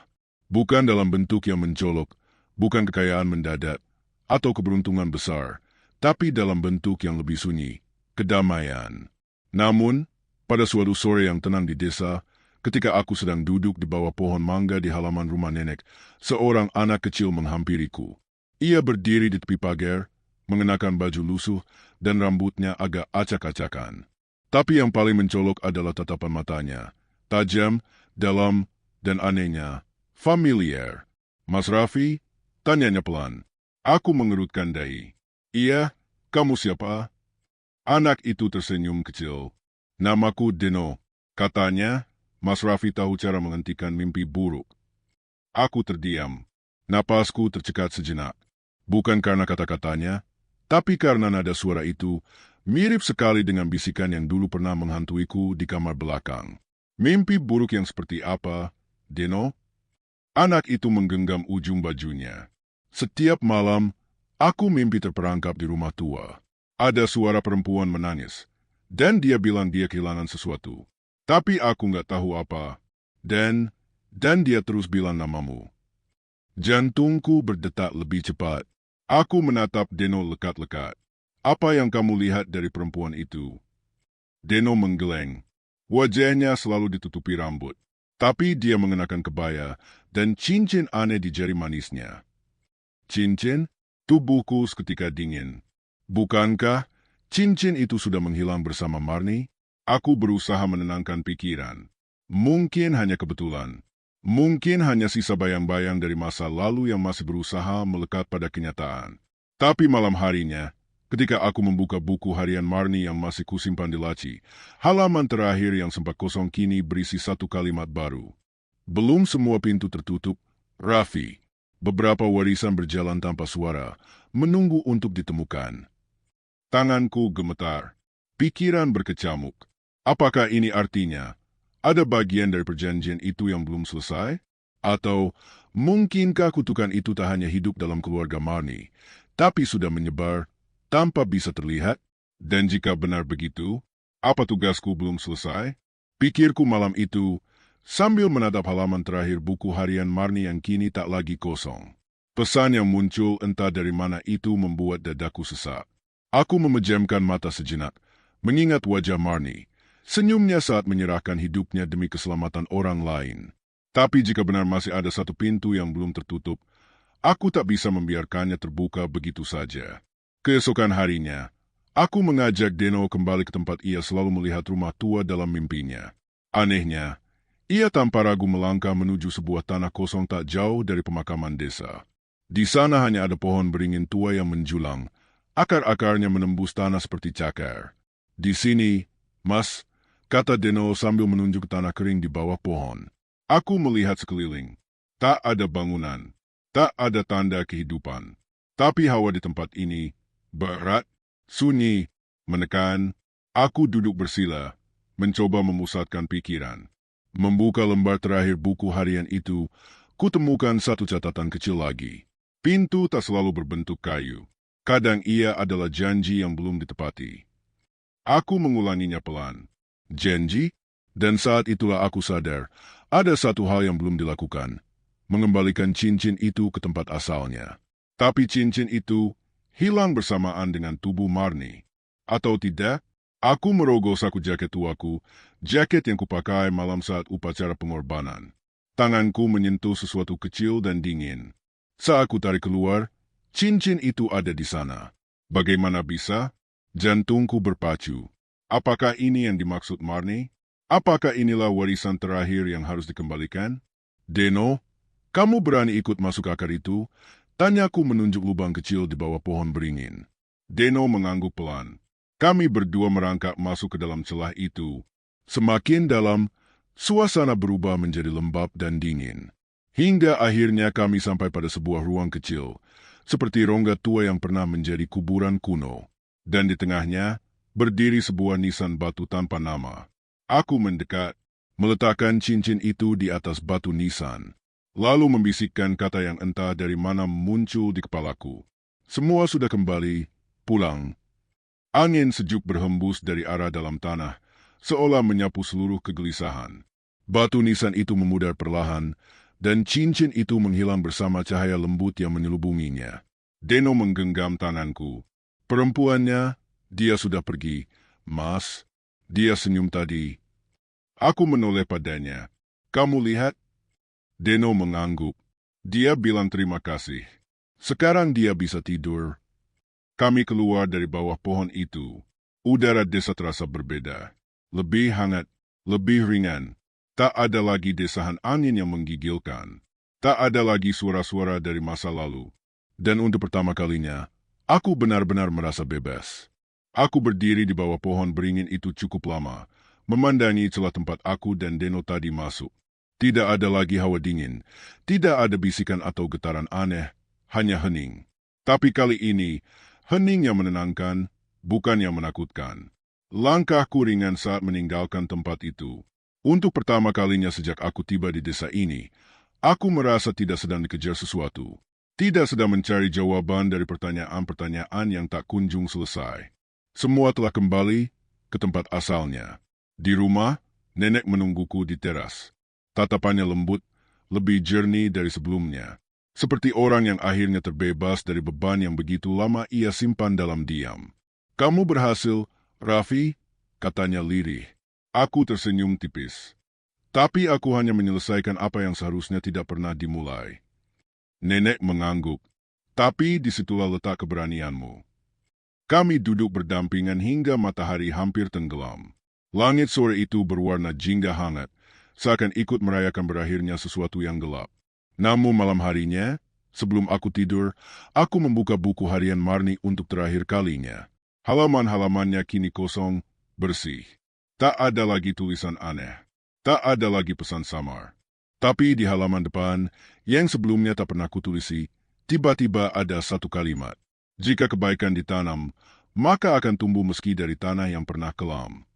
Bukan dalam bentuk yang mencolok, bukan kekayaan mendadak, atau keberuntungan besar, tapi dalam bentuk yang lebih sunyi, kedamaian. Namun, pada suatu sore yang tenang di desa, ketika aku sedang duduk di bawah pohon mangga di halaman rumah nenek, seorang anak kecil menghampiriku. Ia berdiri di tepi pagar, mengenakan baju lusuh dan rambutnya agak acak-acakan. Tapi yang paling mencolok adalah tatapan matanya, tajam, dalam, dan anehnya familiar. "Mas Raffi?" tanyanya pelan. Aku mengerutkan dahi. "Iya, kamu siapa?" Anak itu tersenyum kecil. "Namaku Deno," katanya. Mas Raffi tahu cara menghentikan mimpi buruk. Aku terdiam. Napasku tercekat sejenak. Bukan karena kata-katanya, tapi karena nada suara itu mirip sekali dengan bisikan yang dulu pernah menghantuiku di kamar belakang. "Mimpi buruk yang seperti apa, Deno?" Anak itu menggenggam ujung bajunya. "Setiap malam, aku mimpi terperangkap di rumah tua. Ada suara perempuan menangis, dan dia bilang dia kehilangan sesuatu. Tapi aku nggak tahu apa. Dan dia terus bilang namamu." Jantungku berdetak lebih cepat. Aku menatap Deno lekat-lekat. "Apa yang kamu lihat dari perempuan itu?" Deno menggeleng. Wajahnya selalu ditutupi rambut. Tapi dia mengenakan kebaya dan cincin aneh di jari manisnya. "Cincin?" Tubuhku seketika dingin. Bukankah cincin itu sudah menghilang bersama Marni? Aku berusaha menenangkan pikiran. Mungkin hanya kebetulan. Mungkin hanya sisa bayang-bayang dari masa lalu yang masih berusaha melekat pada kenyataan. Tapi malam harinya, ketika aku membuka buku harian Marni yang masih kusimpan di laci, halaman terakhir yang sempat kosong kini berisi satu kalimat baru. "Belum semua pintu tertutup, Raffi." Beberapa warisan berjalan tanpa suara, menunggu untuk ditemukan. Tanganku gemetar. Pikiran berkecamuk. Apakah ini artinya ada bagian dari perjanjian itu yang belum selesai? Atau mungkinkah kutukan itu tak hanya hidup dalam keluarga Marni, tapi sudah menyebar tanpa bisa terlihat? Dan jika benar begitu, apa tugasku belum selesai? Pikirku malam itu sambil menatap halaman terakhir buku harian Marni yang kini tak lagi kosong. Pesan yang muncul entah dari mana itu membuat dadaku sesak. Aku memejamkan mata sejenak, mengingat wajah Marni, senyumnya saat menyerahkan hidupnya demi keselamatan orang lain. Tapi jika benar masih ada satu pintu yang belum tertutup, aku tak bisa membiarkannya terbuka begitu saja. Keesokan harinya, aku mengajak Deno kembali ke tempat ia selalu melihat rumah tua dalam mimpinya. Anehnya, ia tanpa ragu melangkah menuju sebuah tanah kosong tak jauh dari pemakaman desa. Di sana hanya ada pohon beringin tua yang menjulang, akar-akarnya menembus tanah seperti cakar. "Di sini, Mas," kata Deno sambil menunjuk tanah kering di bawah pohon. Aku melihat sekeliling. Tak ada bangunan, tak ada tanda kehidupan. Tapi hawa di tempat ini berat, sunyi, menekan. Aku duduk bersila, mencoba memusatkan pikiran. Membuka lembar terakhir buku harian itu, kutemukan satu catatan kecil lagi. Pintu tak selalu berbentuk kayu. Kadang ia adalah janji yang belum ditepati. Aku mengulanginya pelan. Janji? Dan saat itulah aku sadar, ada satu hal yang belum dilakukan. Mengembalikan cincin itu ke tempat asalnya. Tapi cincin itu hilang bersamaan dengan tubuh Marni. Atau tidak? Aku merogoh saku jaket tuaku, jaket yang kupakai malam saat upacara pengorbanan. Tanganku menyentuh sesuatu kecil dan dingin. Saat ku tarik keluar, cincin itu ada di sana. Bagaimana bisa? Jantungku berpacu. Apakah ini yang dimaksud Marni? Apakah inilah warisan terakhir yang harus dikembalikan? "Deno, kamu berani ikut masuk akar itu?" Tanyaku menunjuk lubang kecil di bawah pohon beringin. Deno mengangguk pelan. Kami berdua merangkak masuk ke dalam celah itu. Semakin dalam, suasana berubah menjadi lembab dan dingin. Hingga akhirnya kami sampai pada sebuah ruang kecil, seperti rongga tua yang pernah menjadi kuburan kuno. Dan di tengahnya, berdiri sebuah nisan batu tanpa nama. Aku mendekat, meletakkan cincin itu di atas batu nisan, lalu membisikkan kata yang entah dari mana muncul di kepalaku. Semua sudah kembali, pulang. Angin sejuk berhembus dari arah dalam tanah, seolah menyapu seluruh kegelisahan. Batu nisan itu memudar perlahan, dan cincin itu menghilang bersama cahaya lembut yang menyelubunginya. Deno menggenggam tanganku. Perempuannya, dia sudah pergi. Mas, dia senyum tadi. Aku menoleh padanya. Kamu lihat? Deno mengangguk. Dia bilang terima kasih. Sekarang dia bisa tidur. Kami keluar dari bawah pohon itu. Udara desa terasa berbeda. Lebih hangat, lebih ringan. Tak ada lagi desahan angin yang menggigilkan. Tak ada lagi suara-suara dari masa lalu. Dan untuk pertama kalinya, aku benar-benar merasa bebas. Aku berdiri di bawah pohon beringin itu cukup lama, memandangi celah tempat aku dan Deno tadi masuk. Tidak ada lagi hawa dingin, tidak ada bisikan atau getaran aneh, hanya hening. Tapi kali ini, hening yang menenangkan, bukan yang menakutkan. Langkahku ringan saat meninggalkan tempat itu. Untuk pertama kalinya sejak aku tiba di desa ini, aku merasa tidak sedang dikejar sesuatu. Tidak sedang mencari jawaban dari pertanyaan-pertanyaan yang tak kunjung selesai. Semua telah kembali ke tempat asalnya. Di rumah, nenek menungguku di teras. Tatapannya lembut, lebih jernih dari sebelumnya. Seperti orang yang akhirnya terbebas dari beban yang begitu lama ia simpan dalam diam. Kamu berhasil, Raffi, katanya lirih. Aku tersenyum tipis. Tapi aku hanya menyelesaikan apa yang seharusnya tidak pernah dimulai. Nenek mengangguk. Tapi disitulah letak keberanianmu. Kami duduk berdampingan hingga matahari hampir tenggelam. Langit sore itu berwarna jingga hangat, seakan ikut merayakan berakhirnya sesuatu yang gelap. Namun malam harinya, sebelum aku tidur, aku membuka buku harian Marni untuk terakhir kalinya. Halaman-halamannya kini kosong, bersih. Tak ada lagi tulisan aneh. Tak ada lagi pesan samar. Tapi di halaman depan, yang sebelumnya tak pernah kutulisi, tiba-tiba ada satu kalimat. Jika kebaikan ditanam, maka akan tumbuh meski dari tanah yang pernah kelam.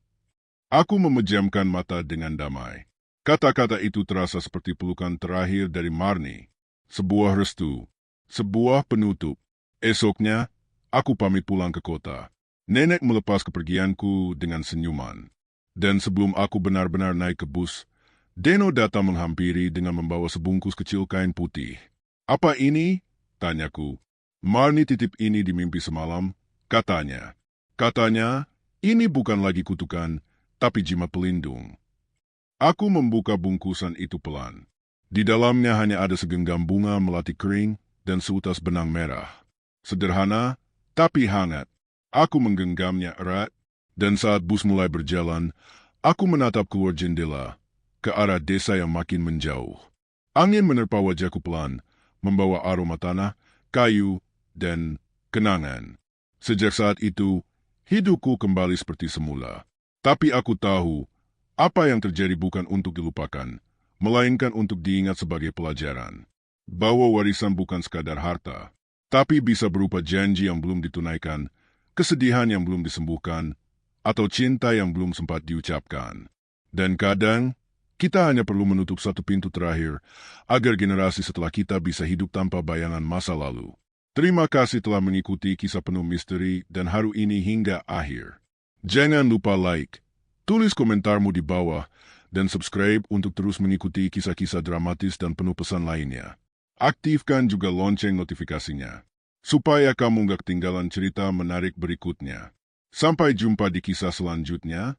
Aku memejamkan mata dengan damai. Kata-kata itu terasa seperti pelukan terakhir dari Marni. Sebuah restu, sebuah penutup. Esoknya, aku pamit pulang ke kota. Nenek melepas kepergianku dengan senyuman. Dan sebelum aku benar-benar naik ke bus, Deno datang menghampiri dengan membawa sebungkus kecil kain putih. Apa ini? Tanyaku. Marni titip ini di mimpi semalam, katanya. Katanya, ini bukan lagi kutukan, tapi jimat pelindung. Aku membuka bungkusan itu pelan. Di dalamnya hanya ada segenggam bunga melati kering dan seutas benang merah. Sederhana, tapi hangat. Aku menggenggamnya erat, dan saat bus mulai berjalan, aku menatap keluar jendela, ke arah desa yang makin menjauh. Angin menerpa wajahku pelan, membawa aroma tanah, kayu, dan kenangan. Sejak saat itu, hidupku kembali seperti semula. Tapi aku tahu, apa yang terjadi bukan untuk dilupakan, melainkan untuk diingat sebagai pelajaran. Bahwa warisan bukan sekadar harta, tapi bisa berupa janji yang belum ditunaikan, kesedihan yang belum disembuhkan, atau cinta yang belum sempat diucapkan. Dan kadang, kita hanya perlu menutup satu pintu terakhir agar generasi setelah kita bisa hidup tanpa bayangan masa lalu. Terima kasih telah mengikuti kisah penuh misteri dan haru ini hingga akhir. Jangan lupa like, tulis komentarmu di bawah, dan subscribe untuk terus mengikuti kisah-kisah dramatis dan penuh pesan lainnya. Aktifkan juga lonceng notifikasinya, supaya kamu gak ketinggalan cerita menarik berikutnya. Sampai jumpa di kisah selanjutnya.